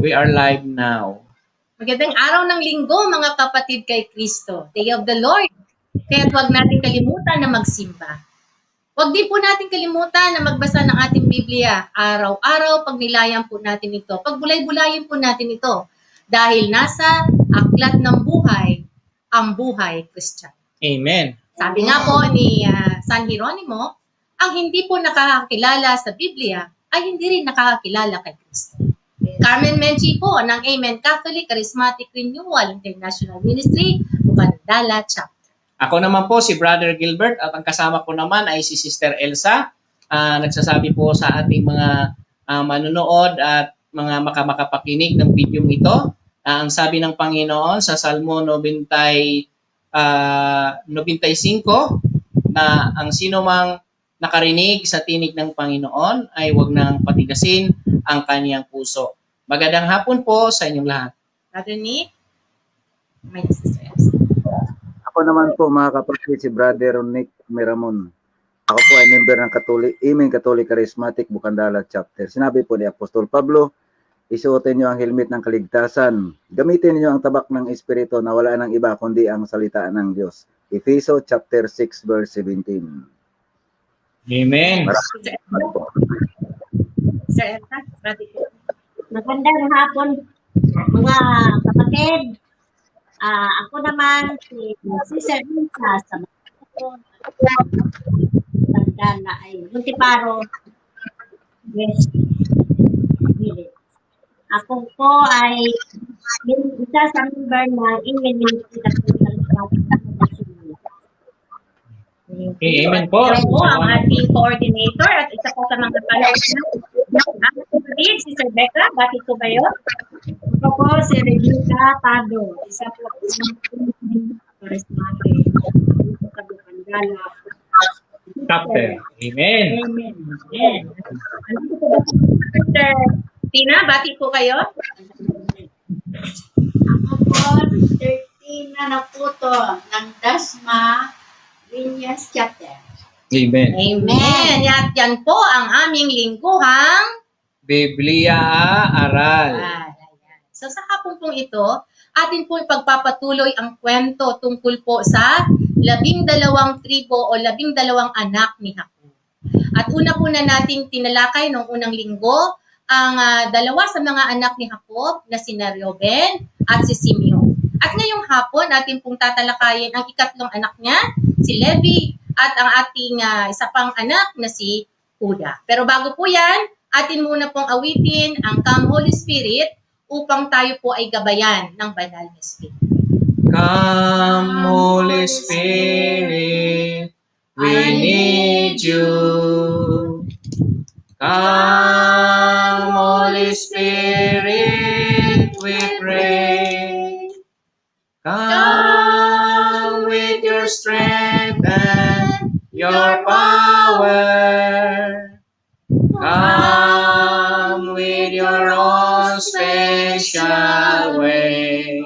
We are live now. Magandang araw ng linggo, mga kapatid kay Kristo. Day of the Lord. Kaya huwag natin kalimutan na magsimba. Huwag din po natin kalimutan na magbasa ng ating Biblia. Araw-araw, pagnilayan po natin ito. Pagbulay-bulayin po natin ito. Dahil nasa aklat ng buhay, ang buhay Christian. Amen. Sabi nga po ni San Jeronimo, ang hindi po nakakakilala sa Biblia ay hindi rin nakakakilala kay Kristo. Carmen Menchi po ng Amen Catholic Charismatic Renewal International Ministry, Bukandala Chapter. Ako naman po si Brother Gilbert at ang kasama ko naman ay si Sister Elsa. Nagsasabi po sa ating mga manonood at mga makamakinig ng video ito. Ang sabi ng Panginoon sa Salmo 95 na ang sino mang nakarinig sa tinig ng Panginoon ay huwag nang patigasin ang kaniyang puso. Magandang hapon po sa inyong lahat. Brother Nick? Ako naman po mga kapatid, si Brother Nick Miramon. Ako po ay member ng Amen Catholic Charismatic Bukandala Chapter. Sinabi po ni Apostol Pablo, isuotin niyo ang helmet ng kaligtasan. Gamitin niyo ang tabak ng Espiritu na wala nang iba kundi ang salita ng Diyos. Efeso chapter 6 verse 17. Amen. Sir Elsa, magandang hapon mga kapatid. Ako naman si Sister Elsa sa Bukandala ay Montiparo West Village. Ako po ay isa sa member ng Amen Ministry Okay, amen po. Ako po ang ating coordinator at isa po sa mga kalawag ng ating kapatid, si Sir Becca. Bakit po kayo? Ako po si Regina Tado, isa po sa charismatic sa Bukandala Chapter. Amen. Amen. Ano po ba? Sir Tina, bakit po kayo? Ako po, Sister Tina Naputo ng Dasma Vinyas Chapter. Amen. Amen. At yan po ang aming lingguhang Biblia Aral. So sa hapon pong ito, atin po ipagpapatuloy ang kwento tungkol po sa 12 tribo o 12 anak ni Jacob. At una po na nating tinalakay noong unang linggo ang dalawa sa mga anak ni Jacob na si Reuben at si Simeon. At ngayong hapon, atin pong tatalakayin ang ikatlong anak niya, si Levi, at ang ating isa pang anak na si Juda. Pero bago po yan, atin muna pong awitin ang Come Holy Spirit upang tayo po ay gabayan ng banal na Spirit. Come, Holy Spirit, we need you. Come, Holy Spirit, we pray. Come with your strength and your power. Come with your own special way.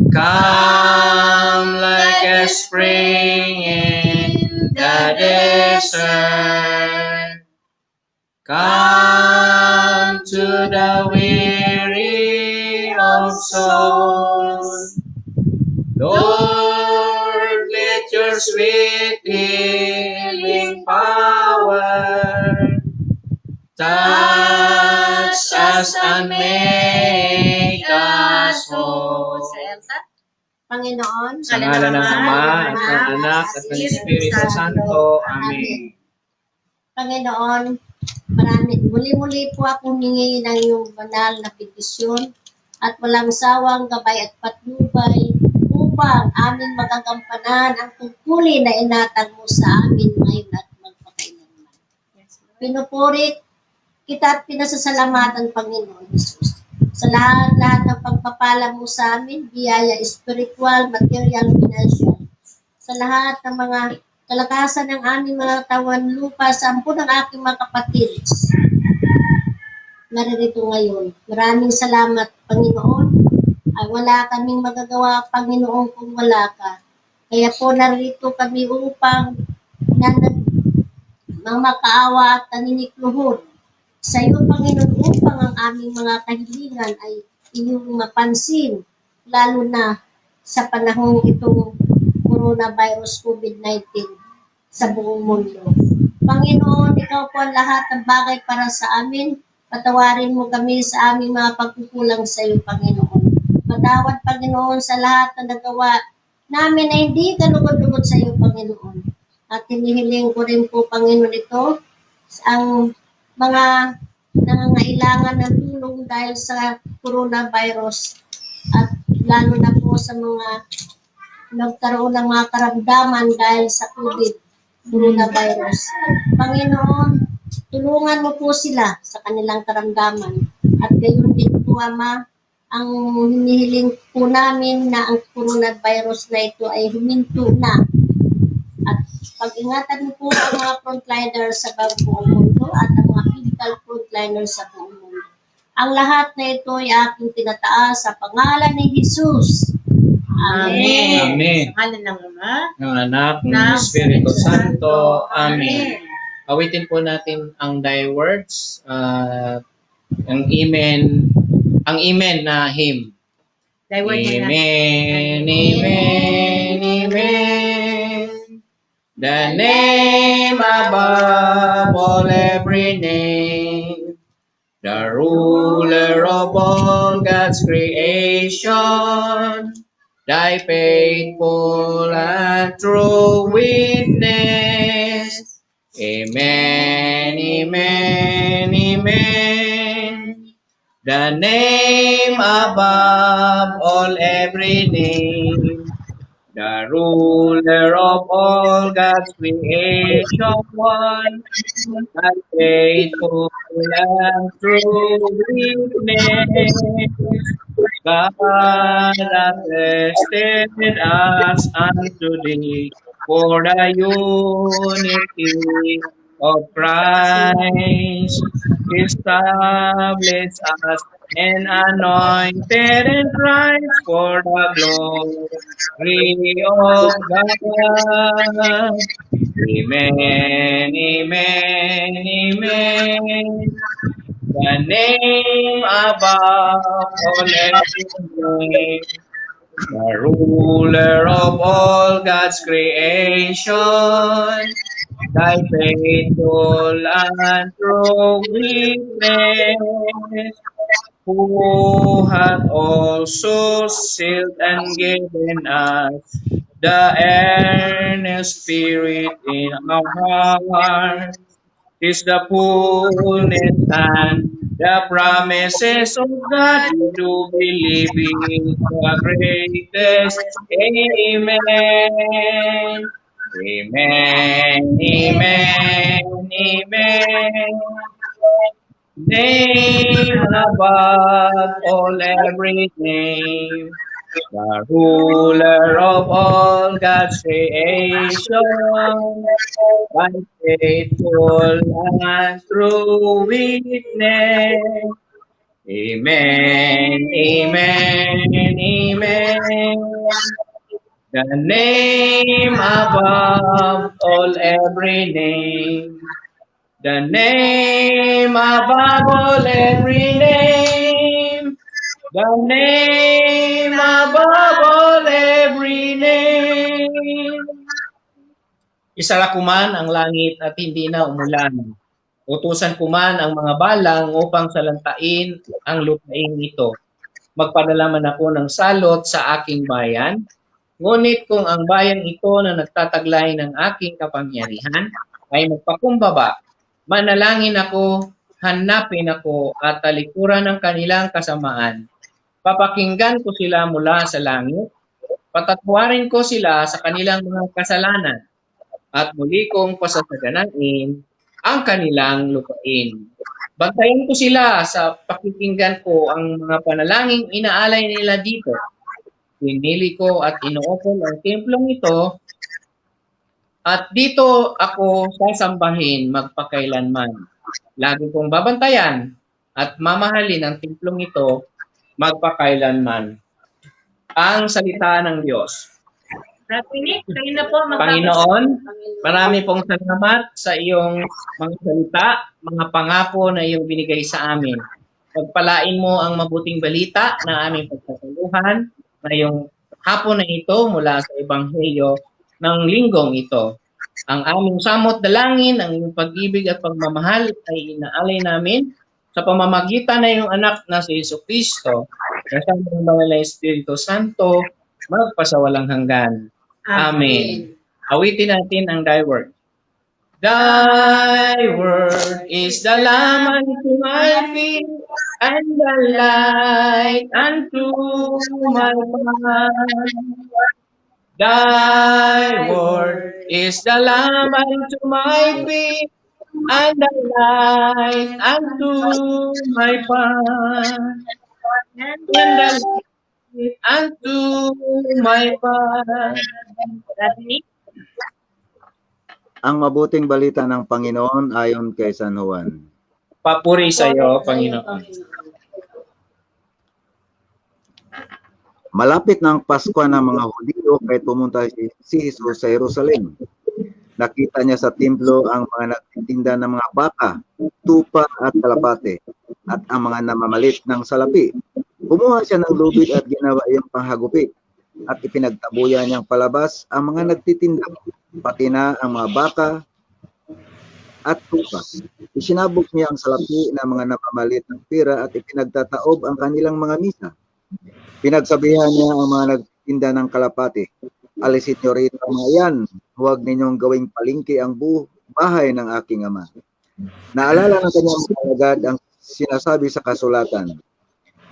Come like a spring in the desert. Come to the weary of soul. Lord, let your sweet healing power touch us and make us whole. Sir Elsa? Panginoon, Sa ngalan ng Ama, at ng Anak, at ng Espiritu Santo. Amen. Panginoon, muli-muli po ako humingi ng iyong banal na petisyon at walang sawang gabay at patnubay upang amin magagampanan ang tungkulin na inatag mo sa amin ngayon at magpakailanman. Pinupuri kita at pinasasalamatan, Panginoon Jesus, sa lahat ng pagpapala mo sa amin, biyaya spiritual, material, financial, sa lahat ng mga kalakasan ng aming mga tawan lupa, sampu ng aking mga kapatid naririto ngayon. Maraming salamat, Panginoon. Ay wala kaming magagawa, Panginoon, kung wala ka. Kaya po narito kami upang makaawa at naninikluhod sa iyo, Panginoon, upang ang aming mga kahilingan ay iyong mapansin, lalo na sa panahong itong coronavirus COVID-19 sa buong mundo. Panginoon, ikaw po ang lahat ng bagay para sa amin. Patawarin mo kami sa aming mga pagkukulang sa iyo, Panginoon. Patawad, Panginoon, sa lahat na nagawa namin na hindi kalugod-lugod sa iyo, Panginoon. At hinihiling ko rin po, Panginoon, ito ang mga nangangailangan ng tulong dahil sa coronavirus at lalo na po sa mga nagkaroon ng mga karamdaman dahil sa coronavirus. Panginoon, tulungan mo po sila sa kanilang karamdaman. At gayon din po, Ama, ang hinihiling po namin na ang coronavirus na ito ay huminto na. At pag-ingatan mo po ang mga frontliners sa buong mundo at ang mga medical frontliners sa buong mundo. Ang lahat na ito ay aking tinataas sa pangalan ni Jesus. Amen. Amen. Sa ngalan ng Ama, Ng Anak, ng ng Espiritu Santo. Amen. Amen. Awitin po natin ang thy words, ang amen na hymn. Thy word na Amen, amen, amen. The name above all every name, the ruler of all God's creation, thy faithful and true witness. Amen, amen, amen. The name above all every name, the ruler of all God's creation, thy faithful and true witness. God attested us unto thee for the unity of Christ, established us and anointed in Christ for the glory of God. Amen, amen, amen. The name above all every name, the ruler of all God's creation, thy faithful and true witness, who hath also sealed and given us the earnest spirit in our hearts, is the fullness and the promises of God. We do believe in the greatest. Amen. Amen, amen, amen. Name above all every name, the ruler of all God's creation, by faithful and true witness. Amen, amen, amen. The name above all every name. The name above all every name. The name above all every name. Isara ko man ang langit at hindi na umulan. Utusan ko man ang mga balang upang salantain ang lupain ito. Magpadala man ako ng salot sa aking bayan. Ngunit kung ang bayan ito na nagtataglay ng aking kapangyarihan ay magpakumbaba, manalangin ako, hanapin ako at talikuran ng kanilang kasamaan. Papakinggan ko sila mula sa langit, patatwarin ko sila sa kanilang mga kasalanan, at muli kong pasasaganain ang kanilang lupain. Bantayan ko sila sa pakikinggan ko ang mga panalangin inaalay nila dito. Pinili ko at inoopol ang templong ito, at dito ako sasambahin magpakailanman. Lagi kong babantayan at mamahalin ang templong ito magpakailanman. Ang salita ng Diyos. Nick, kayo na po Panginoon, marami pong salamat sa iyong mga salita, mga pangako na iyong binigay sa amin. Pagpalain mo ang mabuting balita na aming pagsasaluhan ngayong hapon na ito mula sa Ebanghelyo ng linggong ito. Ang aming samot dalangin, ang iyong pag-ibig at pagmamahal ay inaalay namin sa pamamagitan na iyong anak na si Jesucristo, kasama ng banal na Espiritu Santo, magpasawalang hanggan. Amen. Awitin natin ang Thy Word. Thy Word is the lamp unto my feet and the light unto my path. Thy Word is the lamp unto my feet and the light unto my path. And the light unto my path. Nick. Ang mabuting balita ng Panginoon ayon kay San Juan. Papuri sa iyo, Panginoon. Malapit na ang Pasko ng mga Hudyo kahit pumunta si Jesus sa Jerusalem. Nakita niya sa templo ang mga nagtitinda ng mga baka, tupa at kalapate at ang mga namamalit ng salapi. Kumuha siya ng lubid at ginawa iyang panghagupit at ipinagtabuyan niyang palabas ang mga nagtitinda, pati na ang mga baka at tupa. Isinabog niya ang salapi ng mga namamalit ng pira at ipinagtataob ang kanilang mga misa. Pinagsabihan niya ang mga nagtinda ng kalapate, alisin niyo rito ang mga yan, huwag ninyong gawing palingki ang bahay ng aking ama. Naalala ng kanyang mga alagad ang sinasabi sa kasulatan,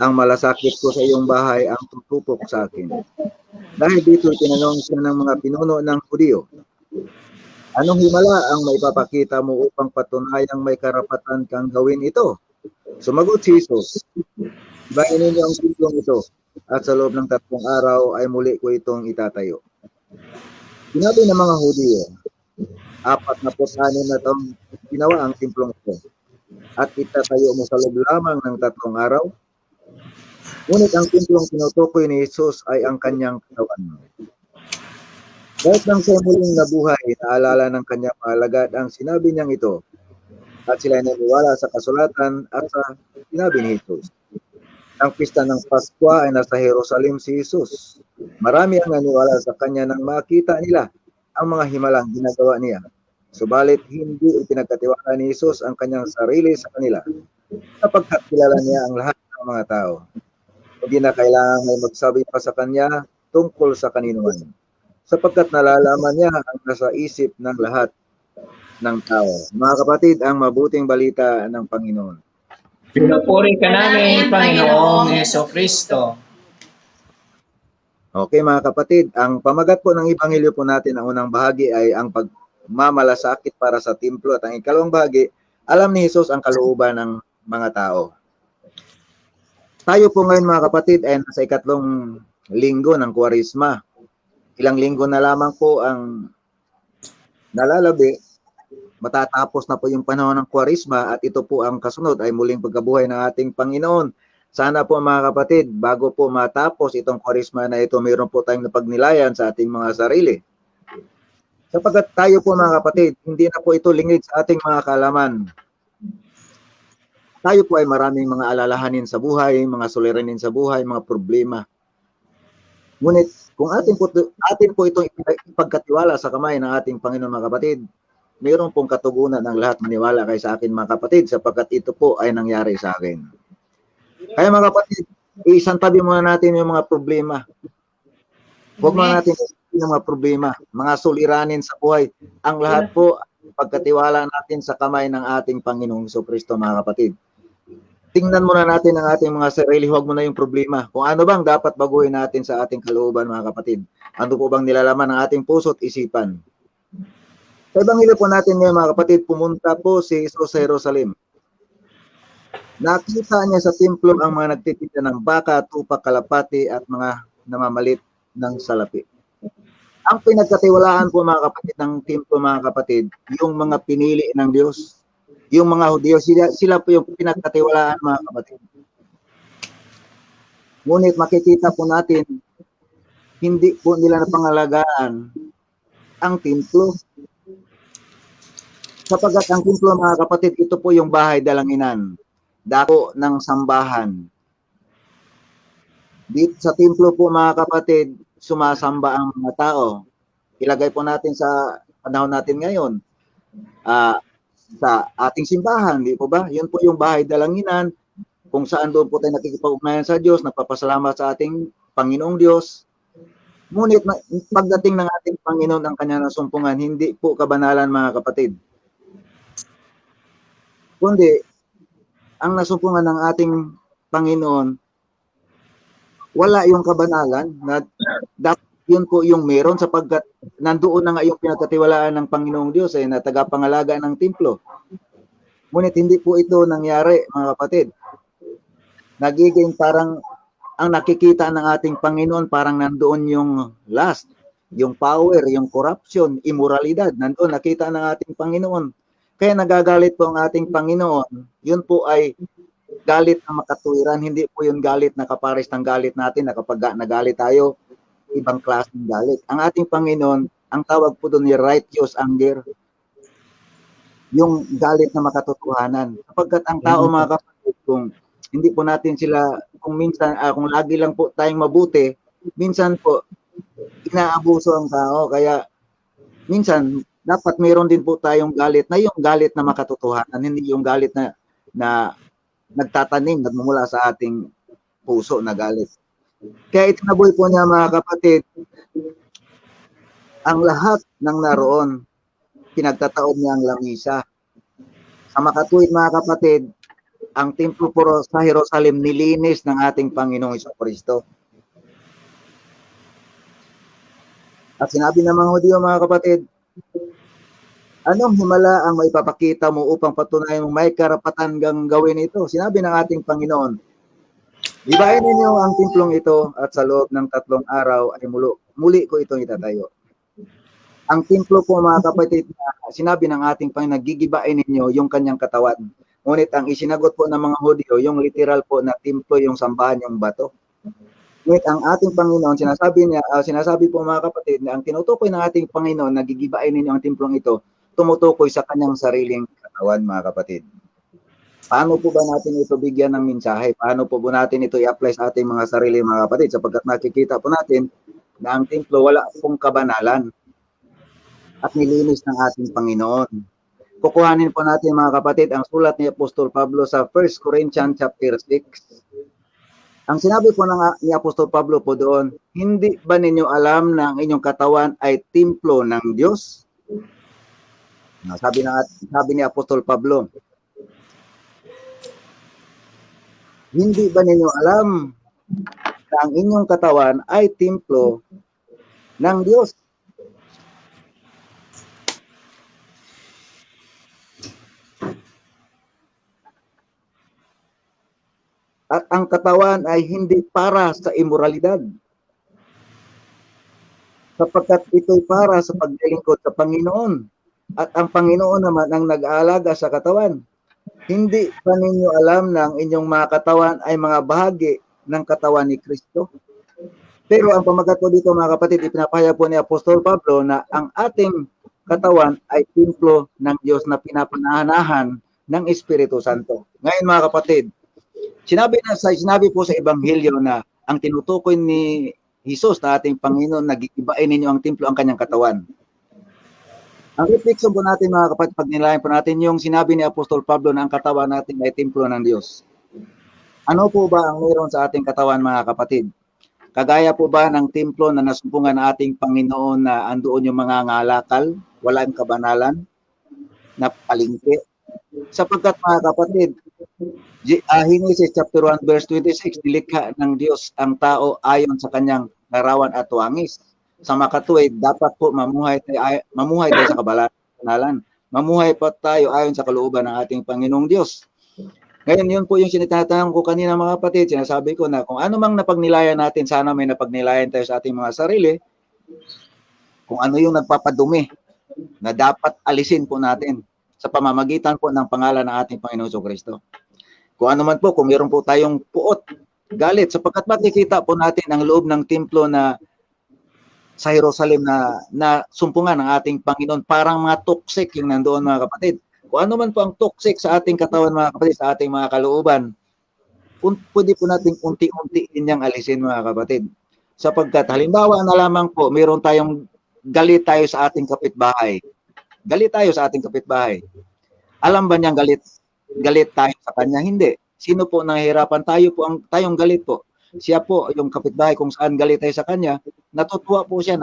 ang malasakit ko sa iyong bahay ang tutupok sa akin. Dahil dito tinanong siya ng mga pinuno ng Hudyo, anong himala ang maipapakita mo upang patunayang may karapatan kang gawin ito? Sumagot si Jesus, bayin ninyo ang templong ito at sa loob ng 3 araw ay muli ko itong itatayo. Sinabi ng mga Hudyo, 46 na taong ginawa ang templong ito at itatayo mo sa loob lamang ng 3 araw. Ngunit ang templong tinutukoy ni Jesus ay ang kanyang katawan. Kahit nang siya muling nabuhay, naalala ng kanyang mga alagad ang sinabi niyang ito at sila naniwala sa kasulatan at sa sinabi ni Jesus. Ang pista ng Pasko ay nasa Jerusalem si Jesus. Marami ang naniwala sa kanya nang makita nila ang mga himalang ginagawa niya. Subalit hindi ipinagkatiwala ni Jesus ang kanyang sarili sa kanila sapagkat kilala niya ang lahat ng mga tao. Hindi na kailangan may magsabi pa sa kanya tungkol sa kaninuman, sapagkat nalalaman niya ang nasa isip ng lahat ng tao. Mga kapatid, ang mabuting balita ng Panginoon. Pinupuri ka namin, Panginoong Jesucristo. Okay mga kapatid, ang pamagat po ng Ebanghelyo po natin, ang unang bahagi ay ang pagmamalasakit para sa templo at ang ikalawang bahagi, alam ni Jesus ang kalooban ng mga tao. Tayo po ngayon mga kapatid ay nasa 2 linggo ng Kwaresma. Ilang linggo na lamang po ang nalalabi, matatapos na po yung panahon ng Kwaresma at ito po ang kasunod ay muling pagkabuhay ng ating Panginoon. Sana po mga kapatid, bago po matapos itong Kwaresma na ito, mayroon po tayong napagnilayan sa ating mga sarili. Sapagkat tayo po mga kapatid, hindi na po ito lingid sa ating mga kaalaman. Tayo po ay maraming mga alalahanin sa buhay, mga suliranin sa buhay, mga problema. Ngunit kung atin po itong ipagkatiwala sa kamay ng ating Panginoon mga kapatid, mayroon pong katugunan ng lahat maniwala kay sa akin mga kapatid sapagkat ito po ay nangyari sa akin. Kaya mga kapatid, isantabi muna natin yung mga problema. Huwag muna natin yung mga problema, mga suliranin sa buhay. Ang lahat po pagkatiwala natin sa kamay ng ating Panginoong Jesucristo mga kapatid. Tingnan muna natin ang ating mga sarili, huwag muna yung problema. Kung ano bang dapat baguhin natin sa ating kalooban mga kapatid. Ano po bang nilalaman ng ating puso at isipan. Sa Ebanghelyo po natin ngayon mga kapatid, pumunta po si Jesus sa Jerusalem. Nakita niya sa templo ang mga nagtitinda ng baka, tupa, kalapati at mga namamalit ng salapi. Ang pinagkatiwalaan po mga kapatid ng templo mga kapatid, yung mga pinili ng Diyos. Yung mga Hudyo, sila po yung pinagkatiwalaan mga kapatid. Ngunit makikita po natin hindi po nila napangalagaan ang templo. Sapagkat ang templo, mga kapatid, ito po yung bahay dalanginan, dako ng sambahan. Dito sa templo po, mga kapatid, sumasamba ang mga tao. Ilagay po natin sa panahon natin ngayon, sa ating simbahan, di po ba? Yun po yung bahay dalanginan, kung saan doon po tayo nakikipag-ugnayan sa Diyos, nagpapasalamat sa ating Panginoong Diyos. Ngunit pagdating ng ating Panginoon ang kanyang nasumpungan, hindi po kabanalan, mga kapatid. Kundi, ang nasumpungan ng ating Panginoon, wala yung kabanalan na dapat yun po yung meron sapagkat nandoon na nga yung pinagkatiwalaan ng Panginoong Diyos na tagapangalaga ng templo. Ngunit hindi po ito nangyari, mga kapatid. Nagiging parang ang nakikita ng ating Panginoon parang nandoon yung lust, yung power, yung corruption, immoralidad. Nandoon nakita ng ating Panginoon. Kaya nagagalit po ang ating Panginoon. Yun po ay galit na makatuwiran, hindi po yung galit na kapares ng galit natin na kapag nagalit tayo, ibang klaseng galit. Ang ating Panginoon, ang tawag po doon ni righteous anger, yung galit na makatotohanan. Sapagkat ang tao, mga kapatid, kung hindi po natin sila, kung minsan, kung lagi lang po tayong mabuti, minsan po, inaabuso ang tao. Kaya, minsan, dapat mayroon din po tayong galit na yung galit na makatotohanan, hindi yung galit na nagtatanim, nagmumula sa ating puso na galit. Kaya itinaboy po niya, mga kapatid, ang lahat ng naroon, pinagtataob niya ang lamisa. Sa makatuwid, mga kapatid, ang templo po sa Jerusalem nilinis ng ating Panginoong Jesucristo. At sinabi ng mga Hudyo, mga kapatid, anong himala ang maipapakita mo upang patunayan mo may karapatan kang gawin ito? Sinabi ng ating Panginoon, gibain ninyo ang templong ito at sa loob ng 3 araw ay muli ko itong itatayo. Ang templo po, mga kapatid, sinabi ng ating Panginoon, gigibain ninyo yung kanyang katawan. Ngunit ang isinagot po ng mga Hudyo, yung literal po na templo, yung sambahan, yung bato. Ngunit ang ating Panginoon, sinasabi po, mga kapatid, na ang tinutukoy ng ating Panginoon na gigibain ninyo ang templong ito, tumutukoy sa kanyang sariling katawan, mga kapatid. Paano po ba natin ito bigyan ng mensahe? Paano po ba natin ito i-apply sa ating mga sarili, mga kapatid? Sapagkat nakikita po natin na ang templo wala pong kabanalan at nilinis ng ating Panginoon. Kukuhanin po natin, mga kapatid, ang sulat ni Apostol Pablo sa 1 Corinthians chapter 6. Ang sinabi po ni Apostol Pablo po doon, hindi ba ninyo alam na ang inyong katawan ay templo ng Diyos? Sabi ni Apostol Pablo, hindi ba ninyo alam na ang inyong katawan ay templo ng Diyos? At ang katawan ay hindi para sa immoralidad. Sapagkat ito'y para sa paglilingkod sa Panginoon. At ang Panginoon naman ang nag-aalaga sa katawan. Hindi pa ninyo alam na ang inyong mga katawan ay mga bahagi ng katawan ni Kristo? Pero ang pamagat po dito, mga kapatid, ipinapahayag po ni Apostol Pablo na ang ating katawan ay templo ng Diyos na pinapanahanahan ng Espiritu Santo. Ngayon, mga kapatid, sinabi po sa Ebanghelyo na ang tinutukoy ni Jesus na ating Panginoon, nagigibain ninyo ang templo, ang kanyang katawan. Ang reflection po natin, mga kapatid, pag nilayan po natin yung sinabi ni Apostol Pablo na ang katawan natin ay templo ng Diyos. Ano po ba ang meron sa ating katawan, mga kapatid? Kagaya po ba ng templo na nasumpungan ng ating Panginoon na andoon yung mga ngalakal, walang kabanalan, na palingki? Sapagkat, mga kapatid, Genesis chapter 1 verse 26, nilikha ng Diyos ang tao ayon sa kanyang larawan at wangis. Sa makatuwid, dapat po mamuhay tayo sa kabanalan. Mamuhay pa tayo ayon sa kalooban ng ating Panginoong Diyos. Ngayon, yun po yung sinatanong ko kanina, mga kapatid. Sinasabi ko na kung ano mang napagnilayan natin, sana may napagnilayan tayo sa ating mga sarili. Kung ano yung nagpapadumi na dapat alisin po natin sa pamamagitan po ng pangalan ng ating Panginoon Jesucristo. Kung ano man po, kung meron po tayong puot, galit, sapagkat makikita po natin ang loob ng templo na sa Jerusalem na sumpungan ng ating Panginoon, parang mga toxic yung nandoon mga kapatid. Kung ano man po ang toxic sa ating katawan mga kapatid, sa ating mga kalooban, pwede po nating unti-unti niyang alisin mga kapatid. Sapagkat halimbawa na lamang po, mayroon tayong galit tayo sa ating kapitbahay. Galit tayo sa ating kapitbahay. Alam ba niyang galit tayo sa kanya? Hindi. Sino po nahihirapan? Tayong galit po. Siya po, yung kapitbahay kung saan galit tayo sa kanya, natutuwa po siya,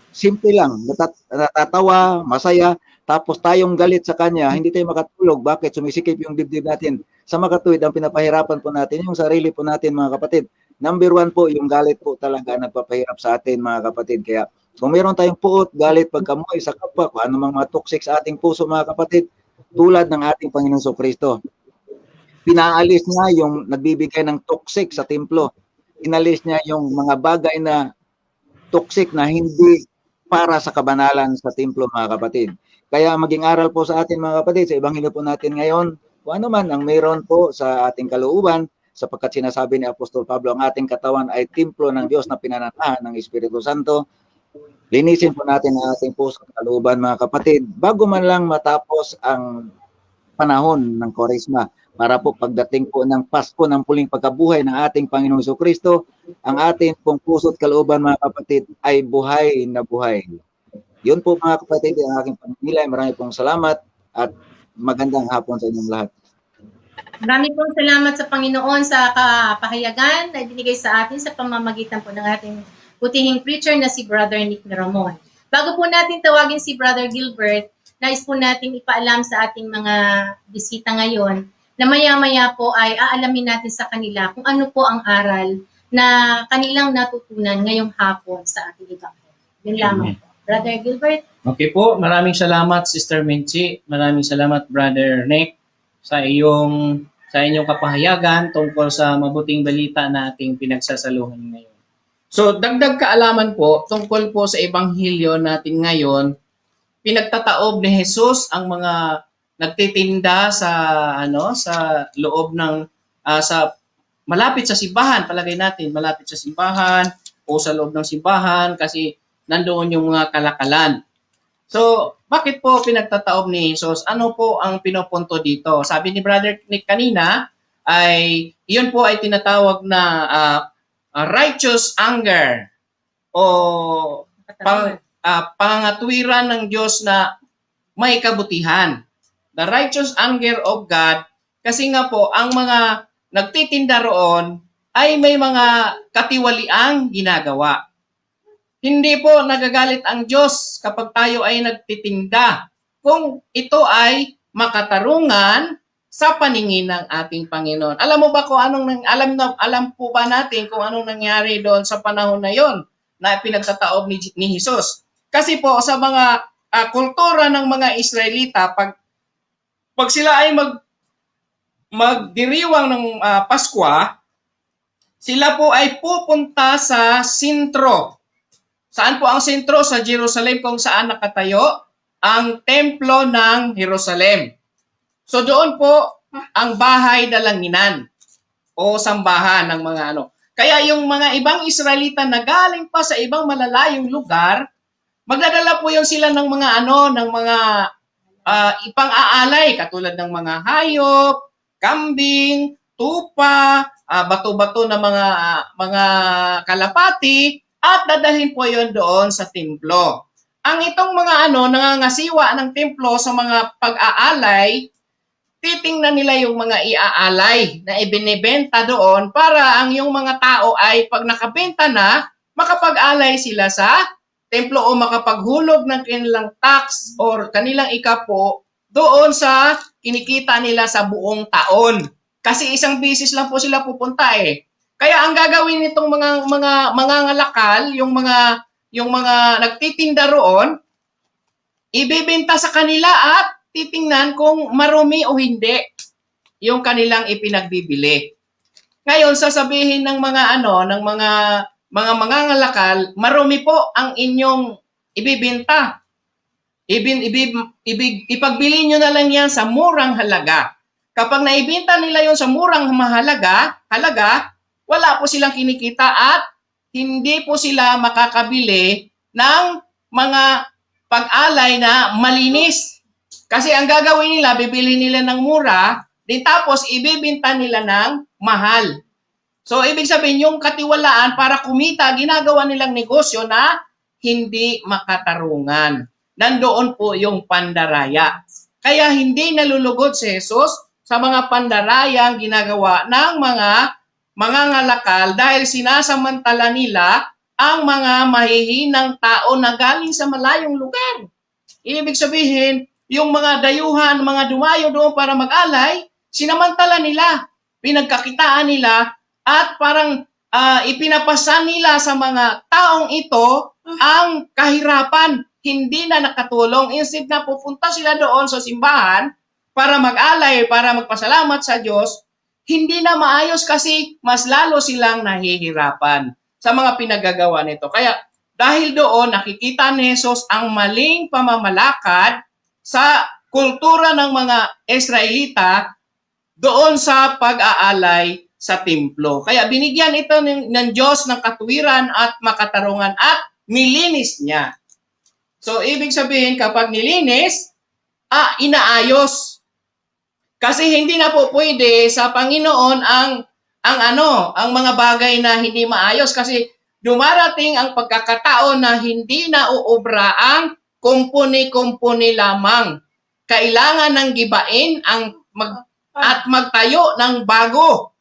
simple lang, natatawa, masaya, tapos tayong galit sa kanya, hindi tayo makatulog. Bakit? Sumisikip yung dibdib natin. Sa makatuwid, ang pinapahirapan po natin, yung sarili po natin mga kapatid. Number 1 po, yung galit po talaga nagpapahirap sa atin mga kapatid. Kaya kung meron tayong puot, galit, pagkamuhay sa kapwa, kung ano mga toxic sa ating puso mga kapatid, tulad ng ating Panginoong Kristo. Pinaalis niya yung nagbibigay ng toxic sa templo. Inalis niya yung mga bagay na toxic na hindi para sa kabanalan sa templo mga kapatid. Kaya maging aral po sa atin mga kapatid, sa Ebanghelyo po natin ngayon, kung ano man ang mayroon po sa ating kalooban, sapagkat sinasabi ni Apostol Pablo, ang ating katawan ay templo ng Diyos na pinananahan ng Espiritu Santo. Linisin po natin ang ating puso at kalooban mga kapatid, bago man lang matapos ang panahon ng Koresma, para po pagdating po ng Pasko ng puling pagkabuhay ng ating Panginoong Jesucristo, ang ating pong puso at kalooban mga kapatid ay buhay na buhay. Yun po mga kapatid, ang aking panginilay. Marami pong salamat at magandang hapon sa inyong lahat. Marami pong salamat sa Panginoon sa kapahayagan na binigay sa atin sa pamamagitan po ng ating butihing preacher na si Brother Nick Miramon. Bago po natin tawagin si Brother Gilbert, nais po natin ipaalam sa ating mga bisita ngayon na maya-maya po ay aalamin natin sa kanila kung ano po ang aral na kanilang natutunan ngayong hapon sa ating Ebanghelyo. Yun lamang po. Brother Gilbert? Okay po, maraming salamat Sister Minchi, maraming salamat Brother Nick sa inyong kapahayagan tungkol sa mabuting balita na ating pinagsasaluhan ngayon. So dagdag kaalaman po tungkol po sa Ebanghelyo natin ngayon, pinagtataob ni Jesus ang mga nagtitinda sa loob ng sa malapit sa simbahan, palagay natin malapit sa simbahan o sa loob ng simbahan kasi nandoon yung mga kalakalan. So, bakit po pinagtataob ni Jesus? Ano po ang pinopunto dito? Sabi ni Brother Nick kanina, ay iyon po ay tinatawag na righteous anger o pangatwiran ng Diyos na may kabutihan. The righteous anger of God, kasi nga po, ang mga nagtitinda roon ay may mga katiwaliang ginagawa. Hindi po nagagalit ang Diyos kapag tayo ay nagtitinda kung ito ay makatarungan sa paningin ng ating Panginoon. Alam mo ba kung alam po ba natin kung anong nangyari doon sa panahon na yon na pinagtataob ni Jesus? Kasi po sa mga kultura ng mga Israelita, pag sila ay magdiriwang ng Paskwa, sila po ay pupunta sa sentro. Saan po ang sentro? Sa Jerusalem, kung saan nakatayo ang templo ng Jerusalem. So doon po ang bahay dalanginan o sambahan ng mga Kaya yung mga ibang Israelita na galing pa sa ibang malalayong lugar, magdadala po yung sila ng mga ng mga ipang-aalay katulad ng mga hayop, kambing, tupa, bato-bato na mga kalapati, at dadalhin po yon doon sa templo. Ang itong mga nangangasiwa ng templo sa mga pag-aalay, titingnan nila yung mga iaalay na ibinebenta doon para ang yung mga tao ay pag nakabenta na, makapag-alay sila sa templo o makapaghulog ng kanilang tax or kanilang ikapo doon sa kinikita nila sa buong taon. Kasi isang bisis lang po sila pupunta eh. Kaya ang gagawin nitong mga ngalakal, yung mga nagtitinda roon, ibebenta sa kanila at titingnan kung marumi o hindi yung kanilang ipinagbibili. Ngayon sasabihin ng mga ngalakal, marumi po ang inyong ibibenta. Ipagbili nyo na lang yan sa murang halaga. Kapag naibenta nila yon sa murang halaga, wala po silang kinikita at hindi po sila makakabili ng mga pag-alay na malinis. Kasi ang gagawin nila, bibili nila ng mura, di tapos ibibinta nila ng mahal. So, ibig sabihin, yung katiwalaan para kumita, ginagawa nilang negosyo na hindi makatarungan. Nandoon po yung pandaraya. Kaya hindi nalulugod si Jesus sa mga pandarayang ginagawa ng mga mangangalakal dahil sinasamantala nila ang mga mahihinang tao na galing sa malayong lugar. Ibig sabihin, yung mga dayuhan, mga dumayo doon para mag-alay, sinamantala nila, pinagkakitaan nila, at parang ipinapasa nila sa mga taong ito ang kahirapan, hindi na nakatulong. Instead na pupunta sila doon sa simbahan para mag-alay, para magpasalamat sa Diyos, hindi na maayos kasi mas lalo silang nahihirapan sa mga pinagagawa nito. Kaya dahil doon nakikita ni Jesus ang maling pamamalakad sa kultura ng mga Israelita doon sa pag-aalay sa templo. Kaya binigyan ito ng Diyos ng katuwiran at makatarungan at nilinis niya. So ibig sabihin kapag nilinis, inaayos. Kasi hindi na po pwede sa Panginoon ang mga bagay na hindi maayos kasi dumarating ang pagkakataon na hindi na uubra ang kumpuni-kumpuni lamang. Kailangan ng gibain at magtayo ng bago.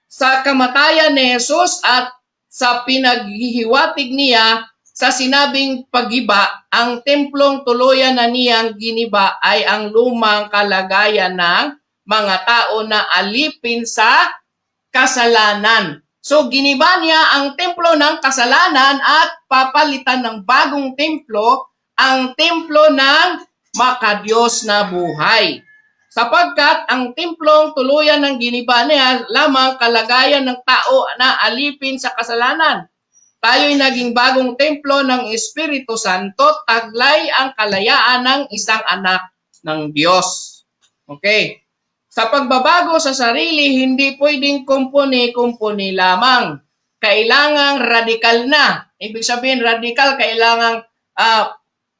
Sa kamatayan ni Jesus at sa pinaghihiwatig niya sa sinabing paggiba, ang templong tuluyan na niyang giniba ay ang lumang kalagayan ng mga tao na alipin sa kasalanan. So giniba niya ang templo ng kasalanan at papalitan ng bagong templo, ang templo ng makadiyos na buhay. Sapagkat ang templong tuluyan ng giniba niya lamang kalagayan ng tao na alipin sa kasalanan. Tayo'y naging bagong templo ng Espiritu Santo, taglay ang kalayaan ng isang anak ng Diyos. Okay. Sa pagbabago sa sarili, hindi pwedeng kumpuni-kumpuni lamang. Kailangang radikal na. Ibig sabihin, radikal, kailangang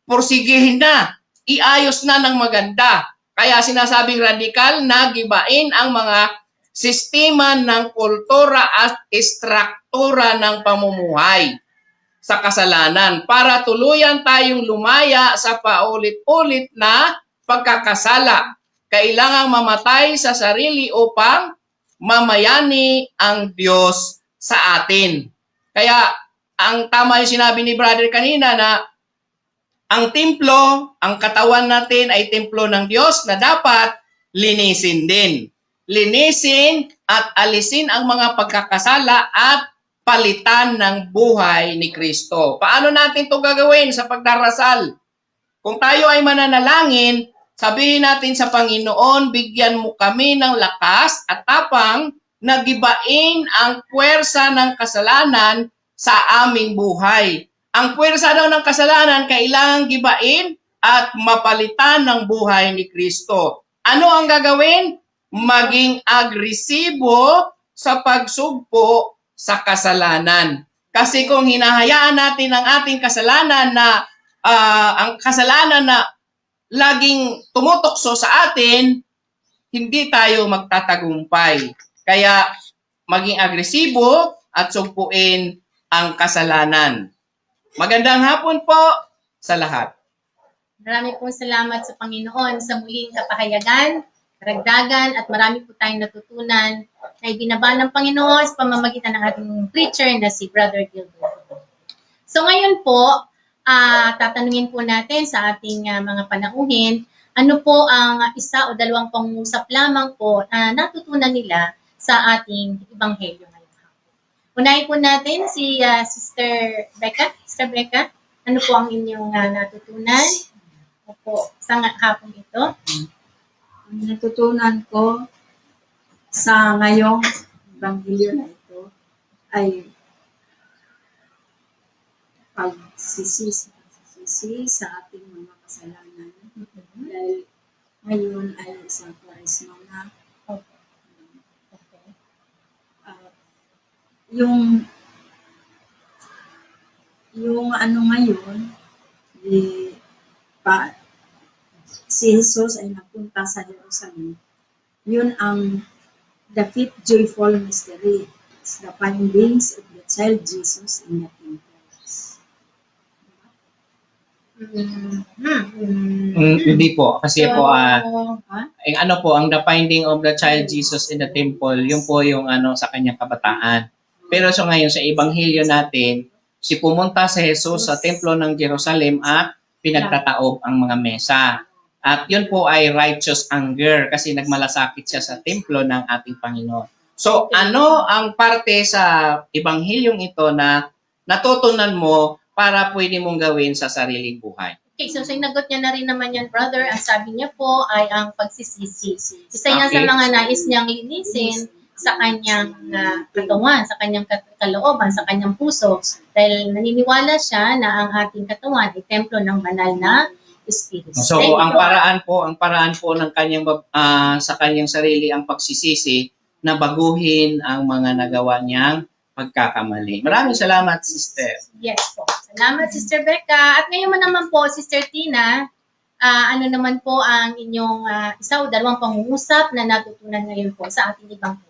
porsigihin na. Iayos na ng maganda. Kaya sinasabing radikal na gibain ang mga sistema ng kultura at istruktura ng pamumuhay sa kasalanan para tuluyan tayong lumaya sa paulit-ulit na pagkakasala. Kailangang mamatay sa sarili upang mamayani ang Diyos sa atin. Kaya ang tama yung sinabi ni brother kanina na ang templo, ang katawan natin ay templo ng Diyos na dapat linisin din. Linisin at alisin ang mga pagkakasala at palitan ng buhay ni Kristo. Paano natin ito gagawin sa pagdarasal? Kung tayo ay mananalangin, sabihin natin sa Panginoon, bigyan mo kami ng lakas at tapang na gibain ang puwersa ng kasalanan sa aming buhay. Ang puwersa daw ng kasalanan kailangang gibain at mapalitan ng buhay ni Kristo. Ano ang gagawin? Maging agresibo sa pagsugpo sa kasalanan. Kasi kung hinahayaan natin ang ating kasalanan na laging tumutokso sa atin, hindi tayo magtatagumpay. Kaya maging agresibo at sugpuin ang kasalanan. Magandang hapon po sa lahat. Marami pong salamat sa Panginoon sa muling kapahayagan, karagdagan, at marami po tayong natutunan na ibinaba ng Panginoon sa pamamagitan ng ating preacher na si Brother Gilbert. So ngayon po, tatanungin po natin sa ating mga panauhin, ano po ang isa o dalawang pangungusap lamang po na natutunan nila sa ating Ebanghelyo ngayon. Unahin po natin si Sister Becca. Sister Becca, ano po ang inyong natutunan? Opo, sa hapon ito. Ang natutunan ko sa ngayong Ebanghelyo na ito ay pagsisisi sa ating mga kasalanan. Dahil ngayon ay isang Kwaresma na. Okay. Yung ano ngayon, si Jesus ay napunta sa Jerusalem. Yun ang the fifth joyful mystery. It's the findings of the child Jesus in the temple. Hindi po. Kasi po, So, ano po, ang the finding of the child Jesus in the temple, yun po yung sa kanyang kabataan. Pero so ngayon, sa Ebanghelyo natin, si pumunta si Jesus sa templo ng Jerusalem at pinagtataob ang mga mesa. At yun po ay righteous anger kasi nagmalasakit siya sa templo ng ating Panginoon. So ano ang parte sa Ebanghelyong ito na natutunan mo para pwede mong gawin sa sariling buhay? okay, so sinagot niya na rin naman yan, brother. Ang sabi niya po ay ang pagsisisi. Isa yan sa Okay. mga nais niyang linisin sa kanyang katawan, sa kanyang kalooban, sa kanyang puso. Dahil naniniwala siya na ang ating katawan ay templo ng banal na Espiritu. So ang paraan po ng kanyang sa kanyang sarili ang pagsisisi na baguhin ang mga nagawa niyang pagkakamali. Maraming salamat, sister. Yes po. Salamat, Sister Becca. At ngayon naman po, Sister Tina, ano naman po ang inyong isa o dalawang pangungusap na natutunan ngayon po sa ating ibang po?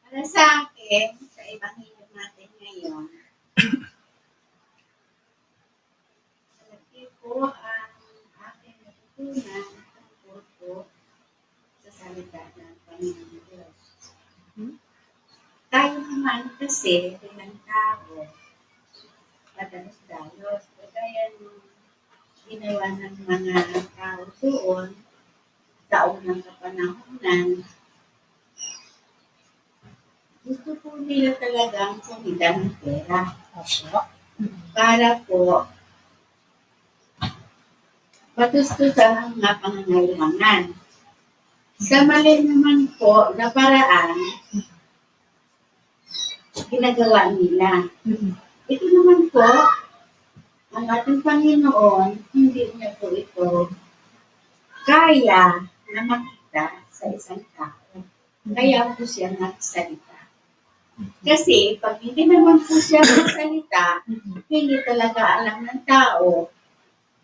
Para sa akin, sa Ebanghelyo natin ngayon, malaki po ang aking natutunan tungkol po sa salita ng Panginoon Diyos. Tayo naman kasi bilang tao, padalos-dalos, kaya nung ginawa ng mga tao doon, sa unang kapanahunan, gusto po nila talagang kumita ng pera. Para po matustusan ang mga pangangailangan. Sa mali naman po na paraan, ginagawa nila. Ito naman po, ang ating Panginoon, hindi niya po ito kaya na makita sa isang tao. Kaya po siya nagsalita. Kasi pag hindi naman po siya nagsalita, hindi talaga alam ng tao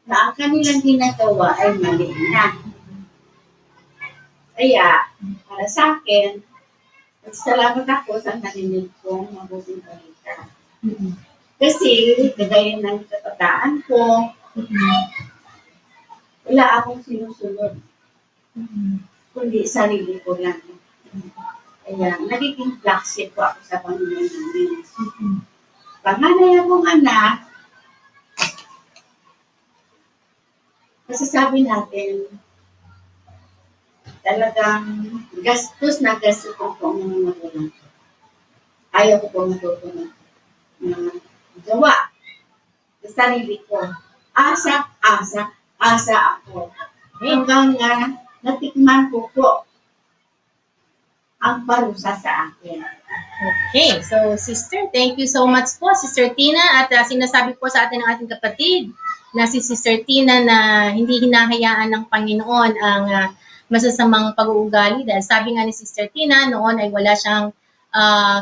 na ang kanilang ginagawa ay mali na. Kaya, para sa akin, salamat ako sa narinig kong mabuting balita. Kasi, kagaya ng kabataan ko, wala akong sinusunod. Kundi sarili ko lang. Kaya, nagiging flagship po ako sa Panginoon namin. Panganay akong anak, masasabi natin, talagang gastos na gastos ko po ang mga magulang ko. Ayaw ko po matuto na gawa sa sarili ko. Asa ako. Hanggang natikman ko po ang parusa sa akin. Okay, so sister, thank you so much po, Sister Tina. At sinasabi po sa atin ng ating kapatid na si Sister Tina na hindi hinahayaan ng Panginoon ang masasamang pag-uugali. Dahil sabi nga ni Sister Tina, noon ay wala siyang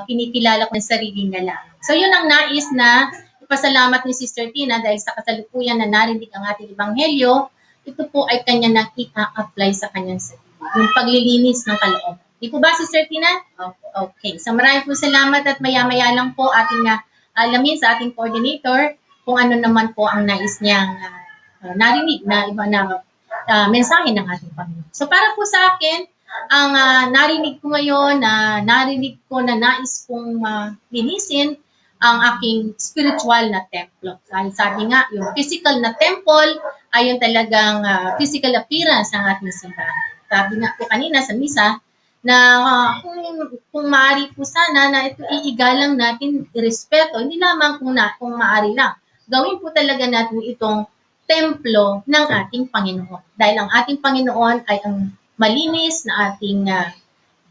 kinikilala ko ng sarili niya lang. So yun ang nais na ipasalamat ni Sister Tina dahil sa kasalukuyan na narinig ang ating Ebanghelyo, ito po ay kanya nang i-apply sa kanyang sarili. Yung paglilinis ng kalooban. Di po ba, Sister Tina? Okay. So maraming po salamat at maya-maya lang po ating alamin sa ating coordinator kung ano naman po ang nais niyang narinig na iba na mensahe ng ating Panginoon. So para po sa akin, ang narinig ko ngayon, narinig ko na nais kong linisin ang aking spiritual na templo. Sabi nga, yung physical na temple ay yung talagang physical appearance ng ating simbahan. Sabi nga po kanina sa misa, na kung maaari po sana na ito iigalang natin, irespeto, hindi lamang kung maaari lang. Gawin po talaga natin itong templo ng ating Panginoon. Dahil ang ating Panginoon ay ang malinis na ating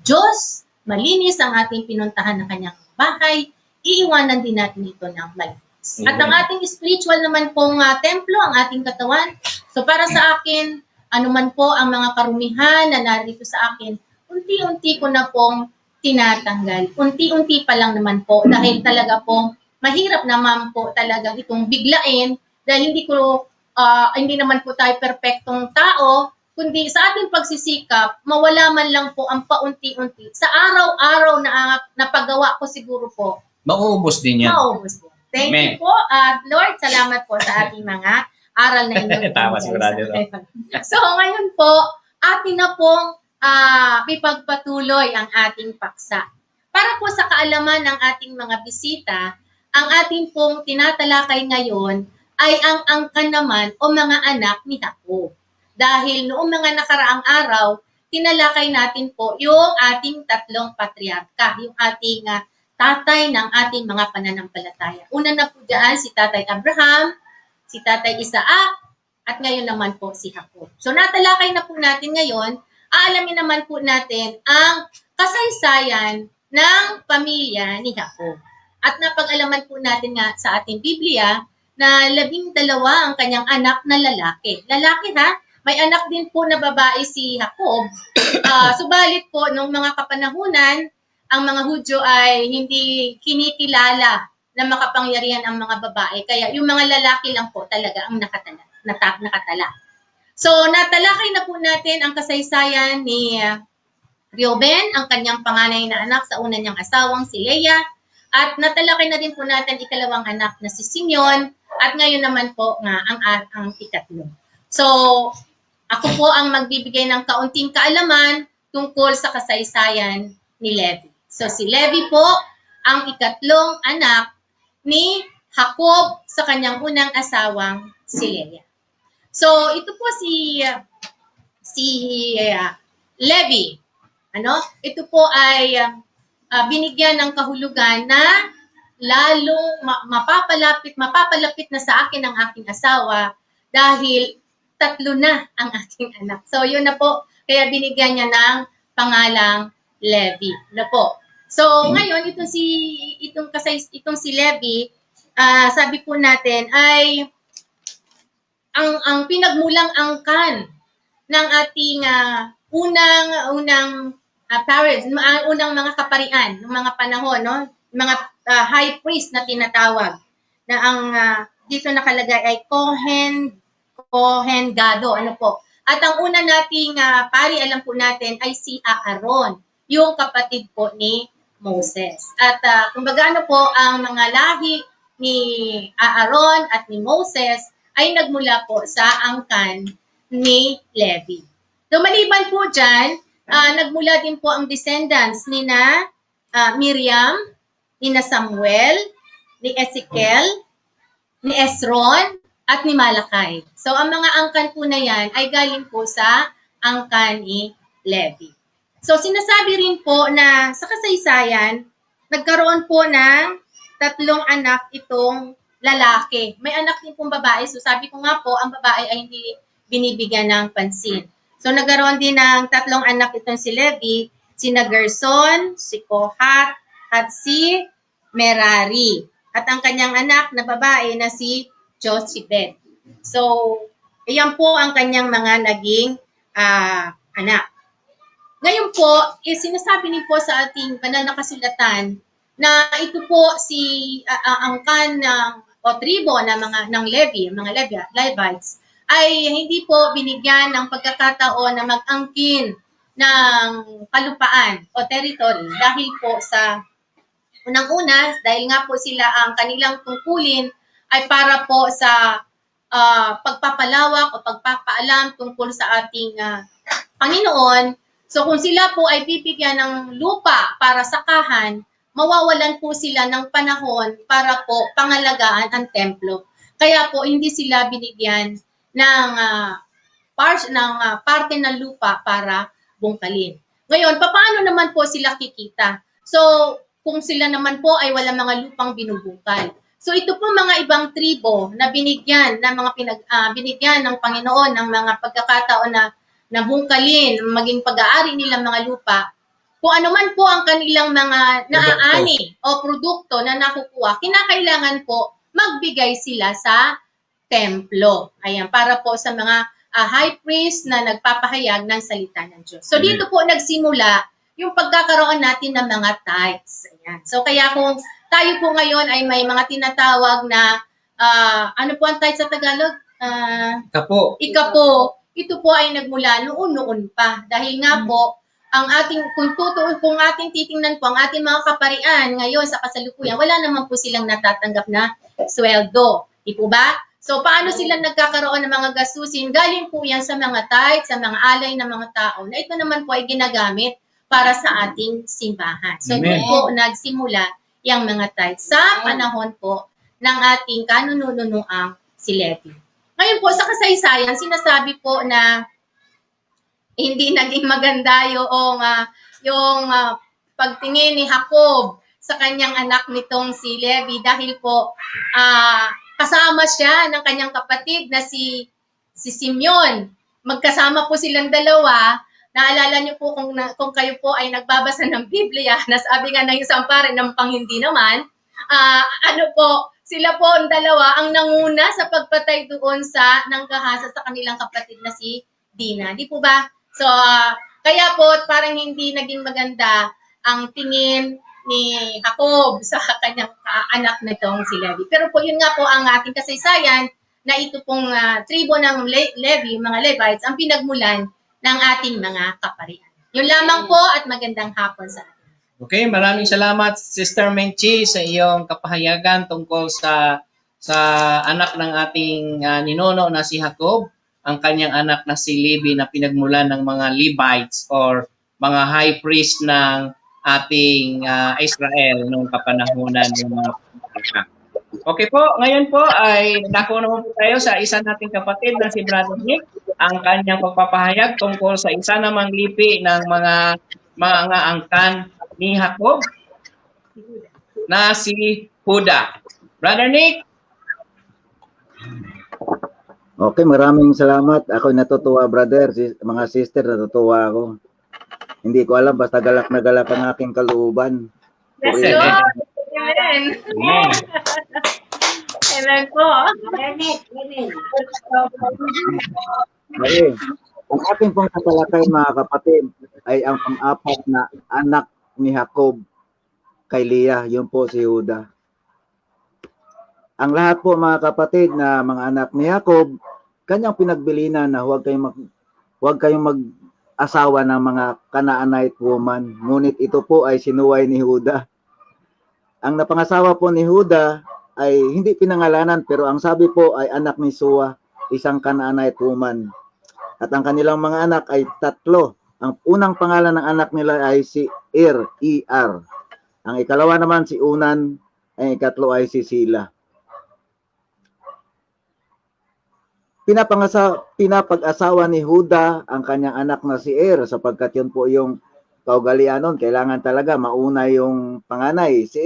Diyos, malinis ang ating pinuntahan ng kanyang bahay, iiwanan din natin ito ng malinis. At ang ating spiritual naman pong templo, ang ating katawan. So para sa akin, anuman po ang mga karumihan na narito sa akin, unti-unti ko na pong tinatanggal. Unti-unti pa lang naman po dahil talaga pong mahirap naman po talagang itong biglain dahil hindi naman po tayo perpektong tao, kundi sa ating pagsisikap, mawala man lang po ang paunti-unti. Sa araw-araw na paggawa ko siguro po, Mauubos din yan. maubos po. Thank Amen. you po. Lord, salamat po sa ating mga aral na inyong Tama si Brother. So ngayon po, atin na pong ipagpatuloy ang ating paksa. Para po sa kaalaman ng ating mga bisita, ang ating pong tinatalakay ngayon ay ang angkan naman o mga anak ni Jacob. Dahil noong mga nakaraang araw, tinalakay natin po yung ating tatlong patriarka, yung ating tatay ng ating mga pananampalataya. Una na po dyan si Tatay Abraham, si Tatay Isaac, at ngayon naman po si Jacob. So natalakay na po natin ngayon, aalamin naman po natin ang kasaysayan ng pamilya ni Jacob. At napag-alaman po natin nga sa ating Biblia na 12 ang kanyang anak na lalaki. Lalaki ha, may anak din po na babae si Jacob. Subalit po, nung mga kapanahunan, ang mga Hudyo ay hindi kinikilala na makapangyarihan ang mga babae. Kaya yung mga lalaki lang po talaga ang nakatala. So, natalakay na po natin ang kasaysayan ni Reuben, ang kanyang panganay na anak sa una niyang asawang si Leah. At natalakay na din po natin ikalawang anak na si Simeon. At ngayon naman po nga ang ikatlo. So, ako po ang magbibigay ng kaunting kaalaman tungkol sa kasaysayan ni Levi. So, si Levi po ang ikatlong anak ni Jacob sa kanyang unang asawang si Leah. So, ito po si Levi. Ito po ay binigyan ng kahulugan na lalong mapapalapit na sa akin ang aking asawa dahil 3 na ang aking anak. So, yun na po. Kaya binigyan niya ng pangalang Levi. Po. So, ngayon, itong si Levi, sabi po natin, ay ang pinagmulang angkan ng ating unang parents, unang mga kaparian, ng mga panahon, no? Mga high priest na tinatawag, na ang dito nakalagay ay Kohen Gado, At ang una nating pari, alam po natin, ay si Aaron, yung kapatid po ni Moses. At kumbaga po, ang mga lahi ni Aaron at ni Moses ay nagmula po sa angkan ni Levi. So maliban po dyan, nagmula din po ang descendants ni Miriam, ni Samuel, ni Ezekiel, ni Esron, at ni Malakay. So, ang mga angkan po na yan ay galing po sa angkan ni Levi. So, sinasabi rin po na sa kasaysayan, nagkaroon po ng 3 anak itong lalaki. May anak din pong babae. So, sabi ko nga po, ang babae ay hindi binibigyan ng pansin. So, nagkaroon din ng 3 anak itong si Levi, si Gerson, si Kohat, at si Merari. At ang kanyang anak na babae na si Jochebed. So, iyan po ang kanyang mga naging anak. Ngayon po, sinasabi din po sa ating banal na kasulatan na ito po si angkan o tribo ng Levi, mga Levites, ay hindi po binigyan ng pagkakataon na mag-angkin ng kalupaan o territory dahil po sa unang-una, dahil nga po sila ang kanilang tungkulin ay para po sa pagpapalawak o pagpapaalam tungkol sa ating Panginoon. So kung sila po ay bibigyan ng lupa para sakahan, mawawalan po sila ng panahon para po pangalagaan ang templo. Kaya po hindi sila binigyan ng parte ng lupa para bungkalin. Ngayon, paano naman po sila kikita? So kung sila naman po ay walang mga lupang binubungkal. So ito po mga ibang tribo na binigyan binigyan ng Panginoon ng mga pagkakataon na bungkalin, maging pag-aari nilang mga lupa. Kung ano man po ang kanilang mga naaani o produkto na nakukuha, kinakailangan po magbigay sila sa templo. Ayan, para po sa mga high priest na nagpapahayag ng salita ng Diyos. So dito po nagsimula yung pagkakaroon natin ng mga tithes. Ayan. So kaya kung tayo po ngayon ay may mga tinatawag na, ano po ang title sa Tagalog? Kapo. Ikapo. Ito po ay nagmula noon pa. Dahil nga po, ang ating, kung ating titingnan po, ang ating mga kaparian ngayon sa kasalukuyan, wala naman po silang natatanggap na sweldo. Di po ba? So, paano sila nagkakaroon ng mga gastusin? Galing po yan sa mga tithes, sa mga alay ng mga tao, na ito naman po ay ginagamit para sa ating simbahan. So, doon po nagsimula yung mga tithes sa panahon po ng ating kanununuang si Levi. Ngayon po, sa kasaysayan, sinasabi po na hindi naging maganda yung pagtingin ni Jacob sa kanyang anak nitong si Levi dahil po kasama siya ng kanyang kapatid na si Simeon. Magkasama po silang dalawa. Naalala niyo po kung kayo po ay nagbabasa ng Biblia, nasabi nga ng isang pare ng hindi naman, sila po ang dalawa ang nanguna sa pagpatay doon sa nanggahasa sa kanilang kapatid na si Dina. Di po ba? So, kaya po parang hindi naging maganda ang tingin ni Jacob sa kanyang anak nitong si Levi. Pero po yun nga po ang ating kasaysayan na ito pong tribo ng Levi, mga Levites, ang pinagmulan ng ating mga kaparian. Yun lamang po at magandang hapon sa atin. Okay, maraming salamat Sister Menchi sa iyong kapahayagan tungkol sa anak ng ating ninuno na si Jacob, ang kanyang anak na si Levi na pinagmulan ng mga Levites or mga high priest ng ating Israel noong kapanahunan ng mga pagkakataon. Okay po, ngayon po ay dako naman po tayo sa isa nating kapatid na si Brother Nick, ang kanyang pagpapahayag tungkol sa isa namang lipi ng mga angkan ni Jacob na si Huda. Brother Nick? Okay, maraming salamat. Ako natutuwa, brother. Mga sister, natutuwa ako. Hindi ko alam, basta galak na galak ang aking kalooban. Yes, Lord! Amen! Amen. Amen po! Okay. Ang ating pong tatalakay, mga kapatid, ay ang pang-apat na anak ni Jacob kay Leah. Yun po si Huda. Ang lahat po, mga kapatid, na mga anak ni Jacob, kanyang pinagbilinan na huwag kayong mag-asawa ng mga Canaanite woman. Ngunit ito po ay sinuway ni Huda. Ang napangasawa po ni Huda ay hindi pinangalanan, pero ang sabi po ay anak ni Sua, isang Canaanite woman. At ang kanilang mga anak ay 3. Ang unang pangalan ng anak nila ay si Er. Ang ikalawa naman si Unan, ang ikatlo ay si Sila. Pinapag-asawa ni Huda ang kanyang anak na si sapagkat yun po yung kaugalian nun. Kailangan talaga mauna yung panganay, si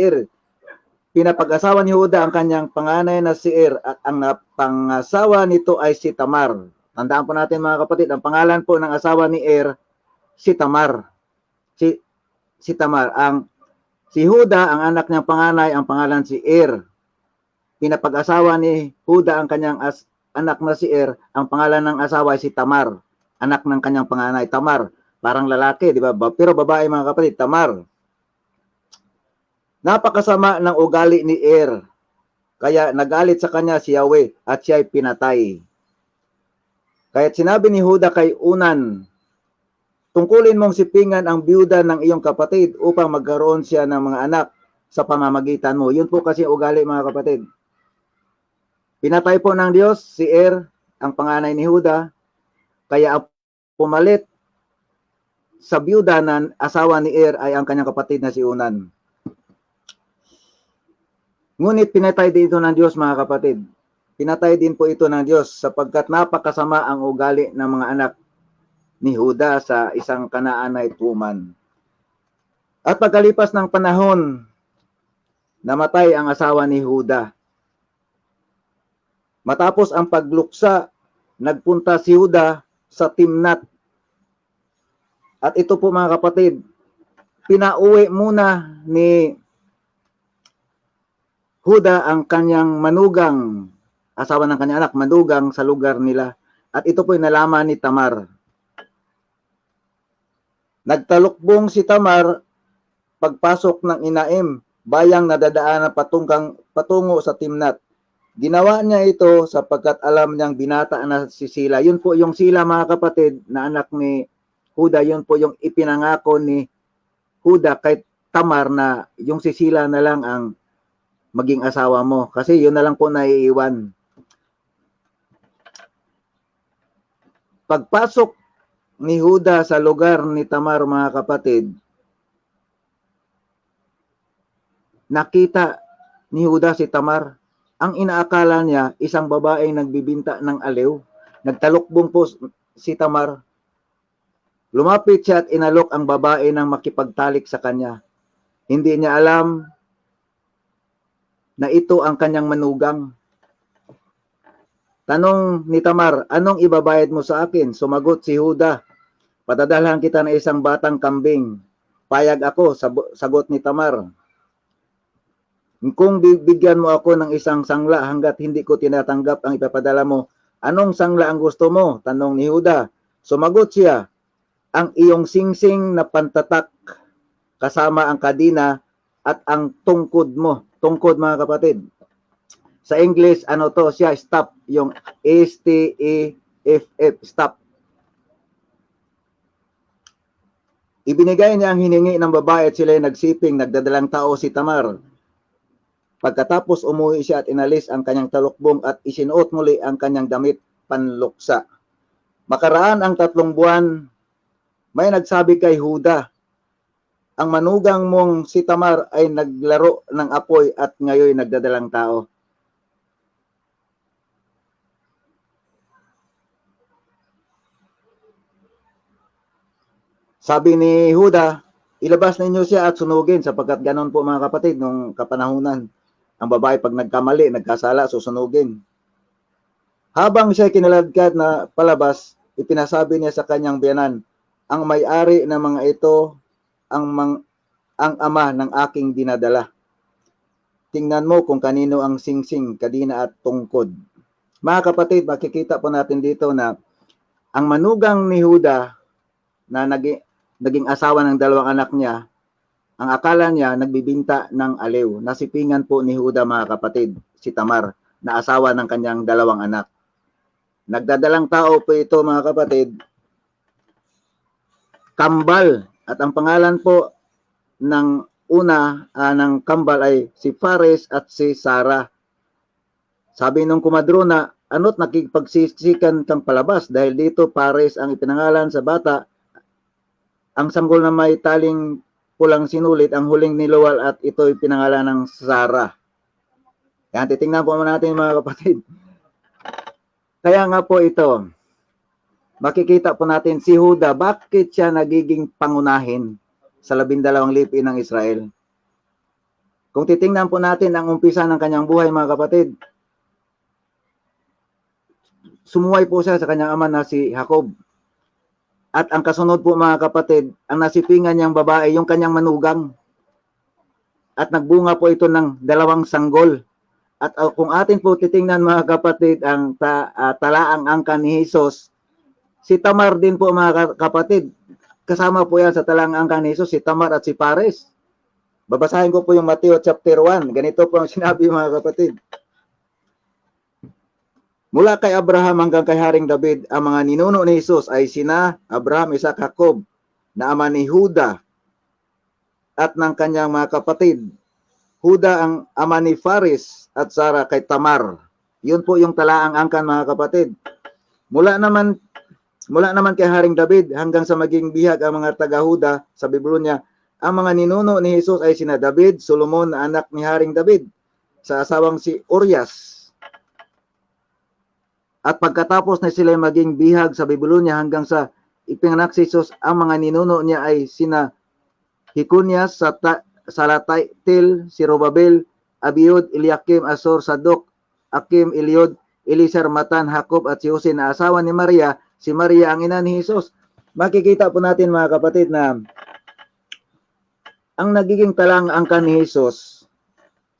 Pinapag-asawa ni Huda ang kanyang panganay na si at ang pangasawa nito ay si Tamar. Tandaan po natin, mga kapatid, ang pangalan po ng asawa ni si Tamar. Si Tamar. Si Huda, ang anak niyang panganay, ang pangalan si Pinapag-asawa ni Huda ang kanyang anak na si ang pangalan ng asawa ay si Tamar, anak ng kanyang panganay. Tamar, parang lalaki, di ba? Pero babae, mga kapatid, Tamar. Napakasama ng ugali ni kaya nagalit sa kanya si Yahweh at siya ay pinatay. Kaya't sinabi ni Huda kay Unan, tungkulin mong sipingan ang biyuda ng iyong kapatid upang magkaroon siya ng mga anak sa pamamagitan mo. Yun po kasi ugali, mga kapatid. Pinatay po ng Diyos si ang panganay ni Huda, kaya pumalit sa biyuda na asawa ni ay ang kanyang kapatid na si Unan. Ngunit pinatay din ito ng Diyos, mga kapatid. Pinatay din po ito ng Diyos sapagkat napakasama ang ugali ng mga anak ni Huda sa isang Canaanite woman. At pagkalipas ng panahon, namatay ang asawa ni Huda. Matapos ang pagluksa, nagpunta si Huda sa Timnat. At ito po, mga kapatid, pinauwi muna ni Huda ang kanyang manugang, asawa ng kanyang anak, manugang sa lugar nila. At ito po ay nalaman ni Tamar. Nagtalukbong si Tamar pagpasok ng Inaim bayang nadadaanan patungo sa Timnat. Ginawa niya ito sapagkat alam niyang binata na si Sila. Yun po yung Sila, mga kapatid, na anak ni Huda. Yun po yung ipinangako ni Huda kay Tamar na yung si Sila na lang ang maging asawa mo. Kasi yun na lang po naiiwan. Pagpasok ni Huda sa lugar ni Tamar, mga kapatid, nakita ni Huda si Tamar. Ang inaakala niya, isang babaeng nagbibinta ng aliw. Nagtalukbong po si Tamar. Lumapit siya at inalok ang babae nang makipagtalik sa kanya. Hindi niya alam na ito ang kanyang manugang. Tanong ni Tamar, anong ibabayad mo sa akin? Sumagot si Huda, patadalhan kita ng isang batang kambing. Payag ako, sagot ni Tamar. Kung bibigyan mo ako ng isang sangla hanggat hindi ko tinatanggap ang ipapadala mo, anong sangla ang gusto mo? Tanong ni Huda. Sumagot siya, ang iyong singsing na pantatak kasama ang kadina at ang tungkod mo. Tungkod, mga kapatid. Sa English, ano to siya? Stop. Yung S-T-E-F-F. Stop. Ibinigay niya ang hiningi ng babae at sila nagsiping, nagdadalang tao si Tamar. Pagkatapos umuwi siya at inalis ang kanyang talukbong at isinuot muli ang kanyang damit panluksa. Makaraan ang 3 buwan, may nagsabi kay Huda, ang manugang mong si Tamar ay naglaro ng apoy at ngayon nagdadalang tao. Sabi ni Huda, ilabas ninyo siya at sunugin sapagkat ganon po, mga kapatid, nung kapanahunan. Ang babae pag nagkamali, nagkasala, susunugin. Habang siya kinaladkad na palabas, ipinasabi niya sa kanyang biyanan, ang may-ari ng mga ito, ang ama ng aking dinadala. Tingnan mo kung kanino ang singsing, kadina at tungkod. Mga kapatid, makikita po natin dito na ang manugang ni Huda na naging asawa ng 2 anak niya, ang akala niya nagbibinta ng aliw. Nasipingan po ni Huda, mga kapatid, si Tamar, na asawa ng kanyang 2 anak. Nagdadalang tao po ito, mga kapatid, kambal. At ang pangalan po ng una ng kambal ay si Fares at si Sarah. Sabi nung kumadrona, ano't nakipagsiksikan kang palabas dahil dito Fares ang ipinangalan sa bata. Ang sanggol na may taling pulang sinulit, ang huling niluwal at ito'y pinangalan ng Sarah. Yan, titingnan po natin, mga kapatid. Kaya nga po ito, makikita po natin si Huda, bakit siya nagiging pangunahin sa 12 lipi ng Israel? Kung titingnan po natin ang umpisa ng kanyang buhay, mga kapatid, sumuway po siya sa kanyang ama na si Jacob. At ang kasunod po, mga kapatid, ang nasipingan niyang babae, yung kanyang manugang. At nagbunga po ito ng 2 sanggol. At kung atin po titingnan, mga kapatid, ang talaang angkan ni Jesus, si Tamar din po, mga kapatid. Kasama po yan sa talaang angkan ni Jesus, si Tamar at si Fares. Babasahin ko po yung Mateo chapter 1. Ganito po ang sinabi, mga kapatid. Mula kay Abraham hanggang kay Haring David, ang mga ninuno ni Jesus ay sina Abraham, Isaac, Jacob, na ama ni Huda at ng kanyang mga kapatid. Huda ang ama ni Fares at Sarah kay Tamar. Yun po yung talaang angkan, mga kapatid. Mula naman kay Haring David hanggang sa maging bihag ang mga taga-Huda sa Babylonia, ang mga ninuno ni Jesus ay sina David, Solomon na anak ni Haring David, sa asawang si Urias. At pagkatapos na sila maging bihag sa Babylonia hanggang sa ipinganak si Jesus, ang mga ninuno niya ay sina Hikunias, Salatiel, Zerubabel, Abiud, Eliakim, Asor, Sadok, Akim, Eliud, Elisar, Matan, Jacob at si Jose na asawa ni Maria, si Maria ang ina ni Jesus. Makikita po natin, mga kapatid, na ang nagiging talang angkan ni Jesus,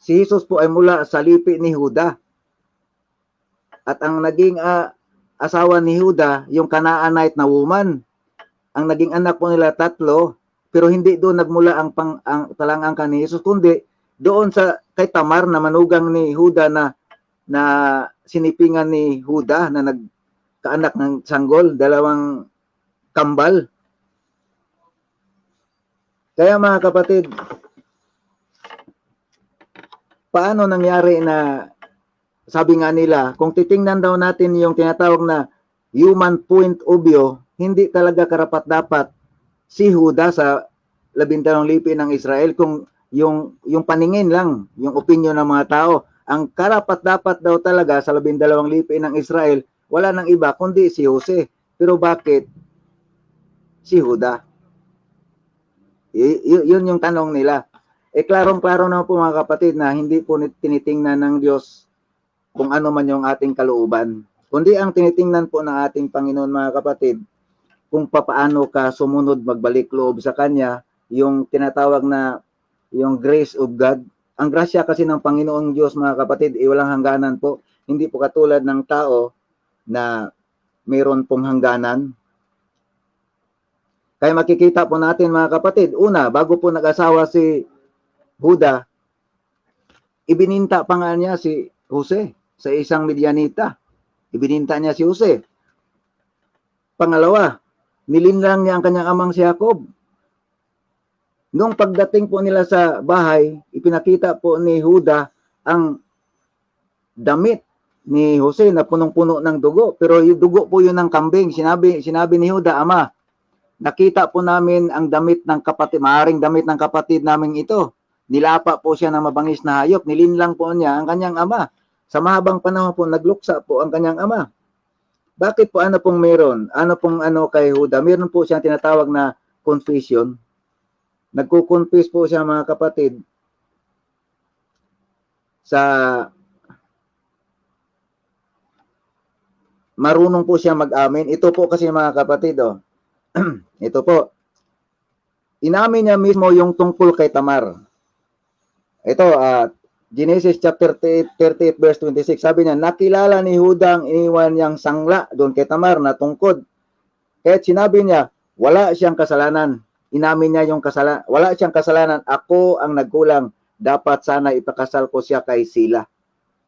si Jesus po ay mula sa lipi ni Huda. At ang naging asawa ni Huda, yung Canaanite na woman. Ang naging anak po nila 3, pero hindi doon nagmula ang talang angkan ni Jesus, kundi doon sa kay Tamar na manugang ni Huda na sinipingan ni Huda na nagkaanak ng sanggol, dalawang kambal. Kaya mga kapatid, paano nangyari na sabi nga nila, kung titingnan daw natin yung tinatawag na human point of view, hindi talaga karapat-dapat si Huda sa 12 lipi ng Israel kung yung paningin lang, yung opinion ng mga tao. Ang karapat-dapat daw talaga sa 12 lipi ng Israel, wala nang iba kundi si Jose. Pero bakit si Huda? Yun yung tanong nila. Klarong-klaro na po mga kapatid na hindi po tinitingnan ng Diyos kung ano man yung ating kalooban. Kundi ang tinitingnan po ng ating Panginoon mga kapatid, kung papaano ka sumunod magbalik loob sa Kanya, yung tinatawag na yung grace of God. Ang grasya kasi ng Panginoong Diyos mga kapatid, walang hangganan po. Hindi po katulad ng tao na mayroon pong hangganan. Kaya makikita po natin mga kapatid, una, bago po nag-asawa si Huda, ibininta pa nga niya si Jose sa isang Midianita. Ibininta niya si Jose. Pangalawa, nilinlang niya ang kanyang amang si Jacob. Nung pagdating po nila sa bahay, ipinakita po ni Huda ang damit ni Jose na punong-puno ng dugo. Pero yung dugo po yun ng kambing. Sinabi ni Huda, Ama, nakita po namin ang damit ng kapatid, maaaring damit ng kapatid namin ito. Nilapa po siya ng mabangis na hayop. Nilinlang po niya ang kanyang ama. Sa mahabang panahon po, nagluksa po ang kanyang ama. Bakit po ano pong meron? Ano pong kay Huda? Meron po siyang tinatawag na confession. Nagko-confess po siya mga kapatid sa marunong po siya mag-amin. Ito po kasi mga kapatid, ito po. Inamin niya mismo yung tungkol kay Tamar. Ito, Genesis chapter 38 verse 26, sabi niya, nakilala ni Huda ang iniwan niyang sangla doon kay Tamar na tungkod. Kaya sinabi niya, wala siyang kasalanan. Inamin niya yung kasalanan. Wala siyang kasalanan. Ako ang nagkulang. Dapat sana ipakasal ko siya kay Sila.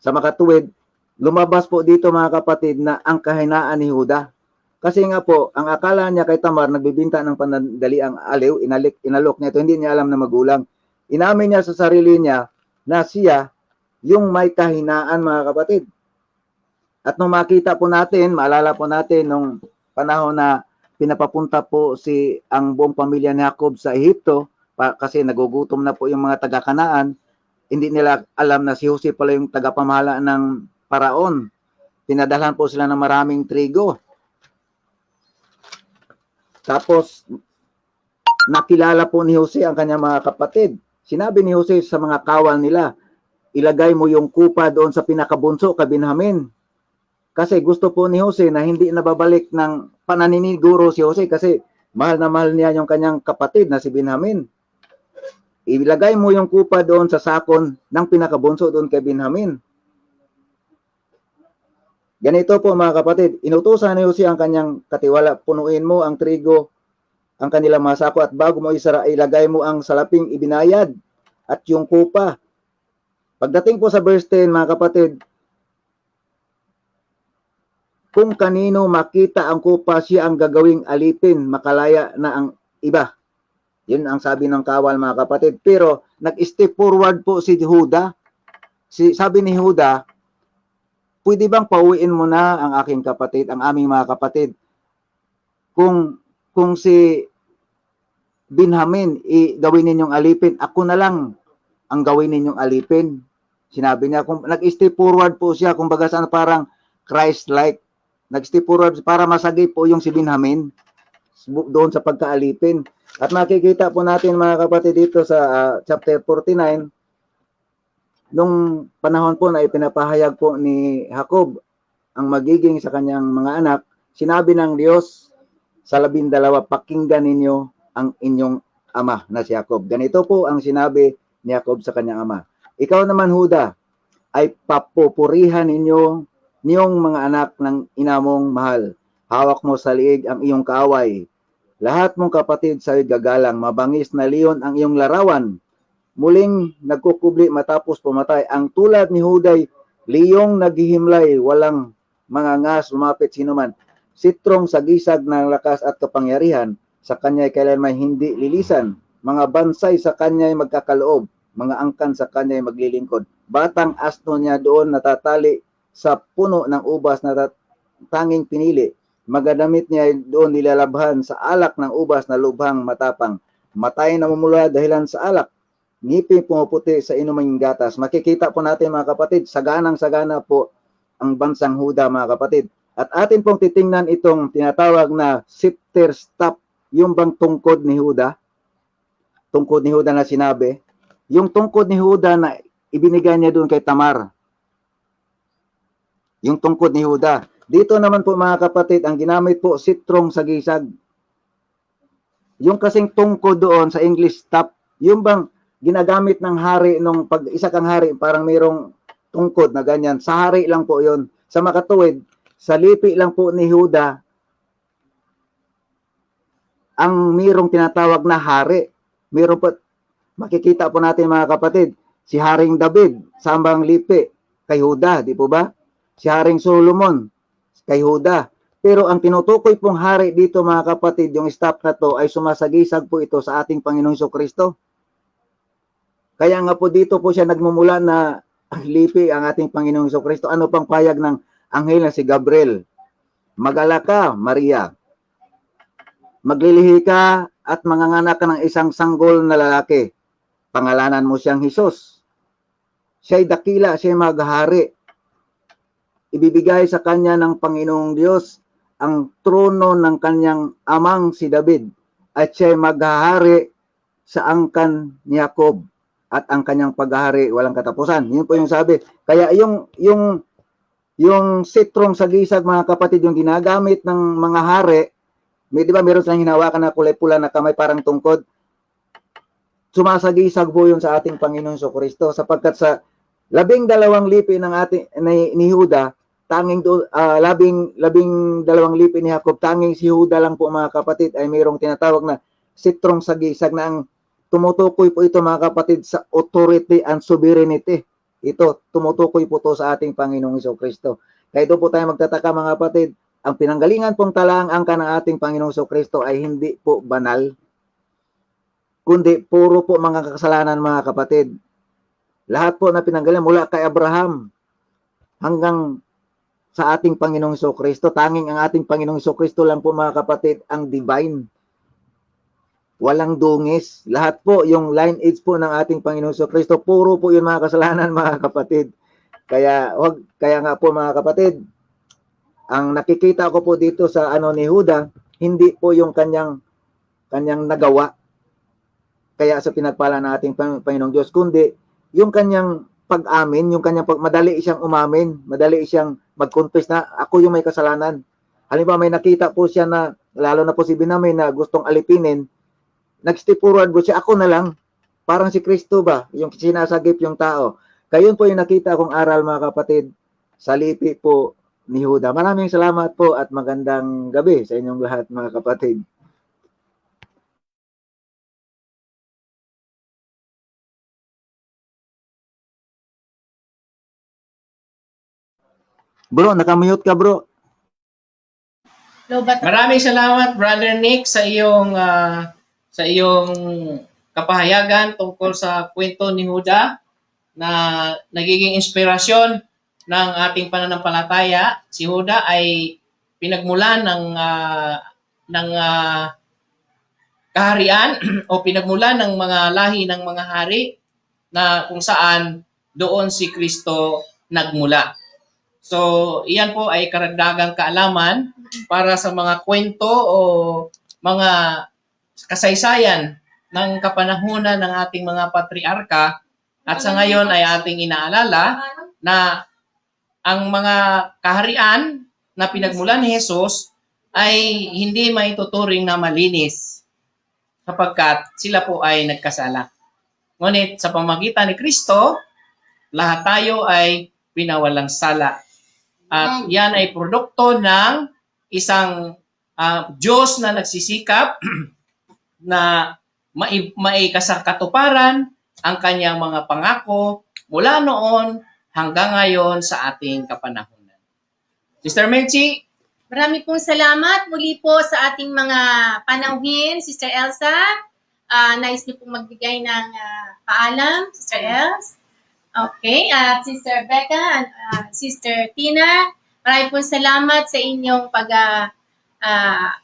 Sa makatuwid, lumabas po dito mga kapatid na ang kahinaan ni Huda. Kasi nga po, ang akala niya kay Tamar, nagbibinta ng panandaliang aliw, inalok niya ito, hindi niya alam na magulang. Inamin niya sa sarili niya na siya yung may kahinaan mga kapatid. At nung makita po natin, maalala po natin nung panahon na pinapapunta po ang buong pamilya ni Jacob sa Ehipto, kasi nagugutom na po yung mga taga-Kanaan, hindi nila alam na si Jose pala yung tagapamahala ng paraon. Pinadalhan po sila ng maraming trigo. Tapos, nakilala po ni Jose ang kanyang mga kapatid. Sinabi ni Jose sa mga kawal nila, ilagay mo yung kupa doon sa pinakabunso, kay Benjamin. Kasi gusto po ni Jose na hindi nababalik ng pananiniguro si Jose kasi mahal na mahal niya yung kanyang kapatid na si Benjamin. Ilagay mo yung kupa doon sa sakon ng pinakabunso doon kay Benjamin. Ganito po mga kapatid, inutusan ni Jose ang kanyang katiwala, punuin mo ang trigo, ang kanilang mga sako at bago mo isara, ilagay mo ang salaping ibinayad at yung kupa. Pagdating po sa verse 10 mga kapatid, kung kanino makita ang kupa, siya ang gagawing alipin, makalaya na ang iba. Yun ang sabi ng kawal mga kapatid. Pero nag-step forward po si Huda. Sabi ni Huda, pwede bang pauwiin mo na ang aking kapatid, ang aming mga kapatid? Kung si Benjamin gawin ninyong alipin, ako na lang ang gawin ninyong alipin. Sinabi niya, kung nag-step forward po siya, kumbaga saan parang Christ-like. Nag-step forward para masagip po yung si Benjamin doon sa pagkaalipin. At makikita po natin mga kapatid dito sa chapter 49, nung panahon po na ipinapahayag po ni Jacob ang magiging sa kanyang mga anak, sinabi ng Diyos sa 12, pakinggan ninyo ang inyong ama na si Jacob. Ganito po ang sinabi ni Jacob sa kanyang ama. Ikaw naman Huda, ay papupurihan ninyo niyong mga anak ng inamong mahal. Hawak mo sa liig ang iyong kaaway. Lahat mong kapatid sa'yo'y gagalang, mabangis na leon ang iyong larawan. muling nagkukubli matapos pumatay. Ang tulad ni Huday, liyong naghihimlay, walang mga ngas lumapit sinuman. Sitrong sagisag ng lakas at kapangyarihan, sa kanya'y kailanman hindi lilisan. Mga bansay sa kanya'y magkakaloob, mga angkan sa kanya'y maglilingkod. Batang asno niya doon natatali sa puno ng ubas na tanging pinili. Magadamit niya doon nilalabhan sa alak ng ubas na lubhang matapang. Matay na mumula dahilan sa alak. Ngipin pumuputi sa inuming gatas. Makikita po natin mga kapatid, saganang-sagana po ang bansang Huda mga kapatid. At atin pong titingnan itong tinatawag na scepter staff, yung bang tungkod ni Huda. Tungkod ni Huda na sinabi. Yung tungkod ni Huda na ibinigay niya doon kay Tamar. Yung tungkod ni Huda. Dito naman po mga kapatid, ang ginamit po sitrong sagisag. Yung kasing tungkod doon sa English staff, yung bang ginagamit ng hari nung pag isa kang hari, parang mayroong tungkod na ganyan. Sa hari lang po yon. Sa makatuwid, sa lipi lang po ni Huda, ang mayroong tinatawag na hari. Mayroon po, makikita po natin mga kapatid, si Haring David, sambang lipi, kay Huda, di po ba? Si Haring Solomon, kay Huda. Pero ang tinutukoy pong hari dito mga kapatid, yung staff na to ay sumasagisag po ito sa ating Panginoong Jesucristo. Kaya nga po dito po siya nagmumula na lipi ang ating Panginoong Jesucristo. Ano pang payag ng anghel na si Gabriel? Mag-alala ka, Maria. Maglilihi ka at manganganak ka ng isang sanggol na lalaki. Pangalanan mo siyang Hesus. Siya'y dakila, siya'y maghahari. Ibibigay sa kanya ng Panginoong Diyos ang trono ng kanyang amang si David at siya'y maghahari sa angkan ni Jacob at ang kanyang paghahari walang katapusan. Yun po yung sabi. Kaya yung sitrong sagisag mga kapatid, yung ginagamit ng mga hari, di ba meron silang hinawakan na kulay pula na kamay parang tungkod? Sumasagisag po yun sa ating Panginoong Jesucristo sapagkat sa 12 lipi ng ating ni Huda, tanging 12 lipi ni Jacob, tanging si Huda lang po mga kapatid ay mayroong tinatawag na sitrong sagisag na ang tumutukoy po ito mga kapatid sa authority and sovereignty. Ito, tumutukoy po ito sa ating Panginoong Jesucristo. Kaya ito po tayo magtataka mga kapatid, ang pinanggalingan pong talaang angka ng ating Panginoong Jesucristo ay hindi po banal, kundi puro po mga kasalanan mga kapatid. Lahat po na pinanggalingan mula kay Abraham hanggang sa ating Panginoong Jesucristo. Tanging ang ating Panginoong Jesucristo lang po mga kapatid ang divine. Walang dungis. Lahat po, yung lineage po ng ating Panginoong Jesucristo, puro po yung mga kasalanan mga kapatid. Kaya nga po mga kapatid, ang nakikita ko po dito sa ni Huda, hindi po yung kanyang nagawa. Kaya sa pinagpala ng ating Panginoong Diyos, kundi yung kanyang pag-amin, yung kanyang madali siyang umamin, madali siyang mag-confess na ako yung may kasalanan. Halimbawa may nakita po siya na, lalo na po si Binamay na gustong alipinin, nag-step forward po siya, ako na lang, parang si Kristo ba, yung sinasagip yung tao. Kayon po yung nakita kong aral mga kapatid, sa lipi po ni Huda. Maraming salamat po at magandang gabi sa inyong lahat mga kapatid. Bro, nakamute ka bro. Lobat. Maraming salamat Brother Nick sa iyong kapahayagan tungkol sa kwento ni Huda na nagiging inspirasyon ng ating pananampalataya. Si Huda ay pinagmulan ng kaharian o pinagmulan ng mga lahi ng mga hari na kung saan doon si Kristo nagmula. So, iyan po ay karagdagang kaalaman para sa mga kwento o mga kasaysayan ng kapanahunan ng ating mga patriarka. At sa ngayon ay ating inaalala na ang mga kaharian na pinagmulan ni Jesus ay hindi maituturing na malinis sapagkat sila po ay nagkasala. Ngunit sa pamagitan ni Kristo, lahat tayo ay pinawalang sala. At yan ay produkto ng isang Diyos na nagsisikap na maikasakatuparan ang kanyang mga pangako mula noon hanggang ngayon sa ating kapanahunan. Sister Melchi, Marami pong salamat muli po sa ating mga panauhin, Sister Elsa. Nais niyo pong magbigay ng paalam, Sister Els. Okay, at Sister Becca and Sister Tina, marami pong salamat sa inyong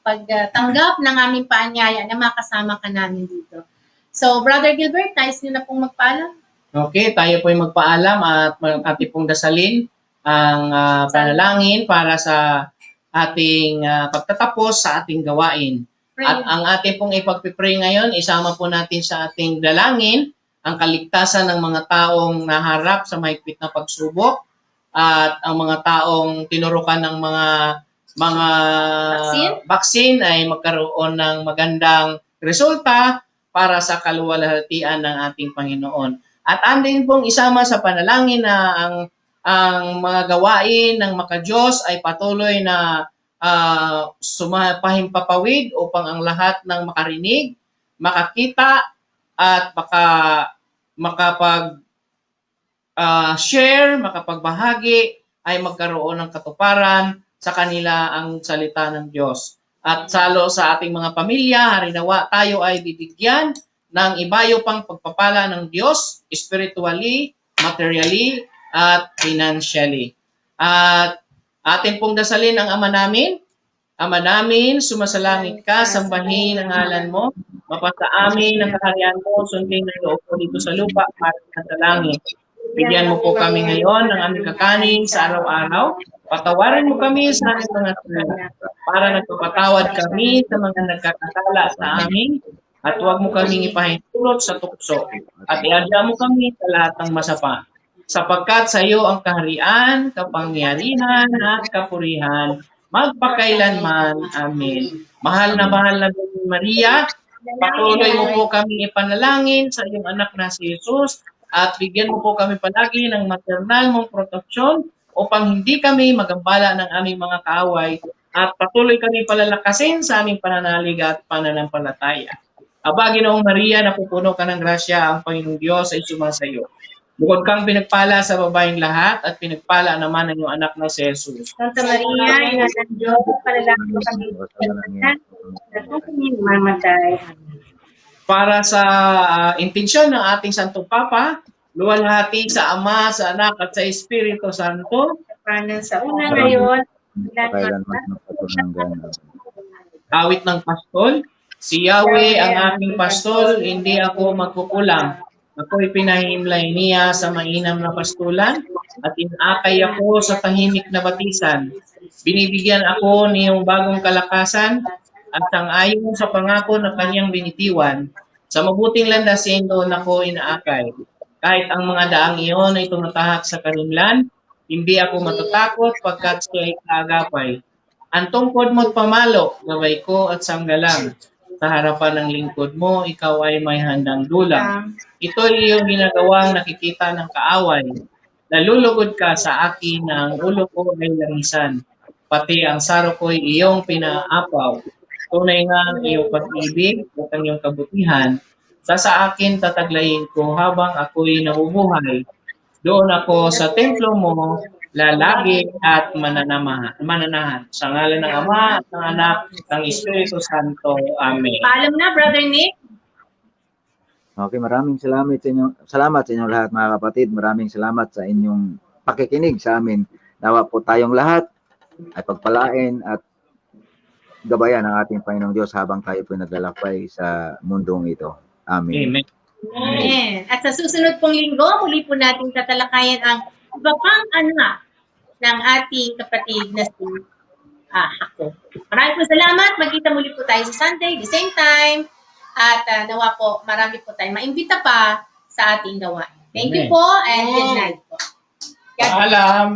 pagtanggap ng aming paanyaya na makasama ka namin dito. So, Brother Gilbert, nais niyo na pong magpaalam? okay, tayo po ay magpaalam at ating pong dasalin ang panalangin para sa ating pagtatapos sa ating gawain. At ang ating pong ipagpipray ngayon, isama po natin sa ating dalangin ang kaligtasan ng mga taong naharap sa mahigpit na pagsubok at ang mga taong tinurukan ng mga vaccine ay magkaroon ng magandang resulta para sa kaluwalhatian ng ating Panginoon. At andin pong isama sa panalangin na ang mga gawain ng makadiyos ay patuloy na sumapahimpapawid upang ang lahat ng makarinig, makakita at makapag-share, makapagbahagi ay magkaroon ng katuparan sa kanila ang salita ng Diyos. At salo sa ating mga pamilya, harinawa tayo ay bibigyan ng ibayo pang pagpapala ng Diyos, spiritually, materially, at financially. At atin pong dasalin ang Ama namin. Ama namin, sumasalangit ka, sambahin ang ngalan mo, mapasa amin ang kaharian mo, sundin ang loob mo dito sa lupa, para sa langit. Bigyan mo po kami ngayon ng aming kakanin sa araw-araw. Patawarin mo kami sa aming mga sala, para nagpapatawad kami sa mga nagkakasala sa amin, at huwag mo kaming ipahintulot sa tukso, at iadya mo kami sa lahat ng masama. Sapagkat sa iyo ang kaharian, kapangyarihan, at kapurihan, magpakailanman. Amen. Mahal na Virgin Maria, patuloy mo po kami ipanalangin sa iyong anak na si Jesus, at bigyan mo po kami palagi ng maternal mong proteksyon upang hindi kami magambala ng aming mga kaaway, at patuloy kami palalakasin sa aming pananalig at pananampalataya. Aba, Ginoong Maria, napupuno ka ng grasya, ang Panginoong Diyos ay sumasayo. Bukod kang pinagpala sa babaeng lahat, at pinagpala naman ang iyong anak na si Jesus. Santa Maria, ina ng Diyos, panalangin mo kami na kung mamatay. Para sa intensyon ng ating Santong Papa, luwalhati sa Ama, sa Anak, at sa Espiritu Santo, Paano sa una ngayon, Kailanman magpatunanggan. awit ng pastol. Si Yahweh ang aking pastol, hindi ako magkukulang. Ako'y pinahimlay niya sa mainam na pastulan, at inakay ako sa tahimik na batisan. Binibigyan ako niyong bagong kalakasan, at sangayon sa pangako na kanyang binitiwan. Sa mabuting landasin doon ako inaakay. Kahit ang mga daang iyon ay tumatahak sa karimlan, hindi ako matatakot pagkat siya ay kaagapay. Ang tungkod mo't pamalo, gabay ko at sanggalang. Sa harapan ng lingkod mo, ikaw ay may handang dulang. Ito ay iyong ginagawang nakikita ng kaaway. Nalulugod ka sa akin na ang ulo ko ay langisan. Pati ang saro ko'y iyong pinaapaw. Tunay nga ang iyong pag-ibig at ang iyong kabutihan. Sa akin tataglayin ko habang ako'y nabubuhay. Doon ako sa templo mo, lalagi at mananahan. Sa ngalan ng Ama at ng Anak at ng Espiritu Santo. Amen. Paalam na, Brother Nick. Okay, maraming salamat sa inyo. Salamat sa inyo lahat, mga kapatid. Maraming salamat sa inyong pakikinig sa amin. Nawa po tayong lahat ay pagpalain at gabayan ng ating Panginoong Diyos habang tayo po naglalakbay sa mundong ito. Amen. Amen. Amen. At sa susunod pong linggo, muli po nating tatalakayan ang iba pang anak ng ating kapatid na si Hako. Maraming po salamat. Magkita muli po tayo sa Sunday, the same time. At nawa po, marami po tayo maimbita pa sa ating gawain. Thank you Amen. po and good night po. God bless. Paalam.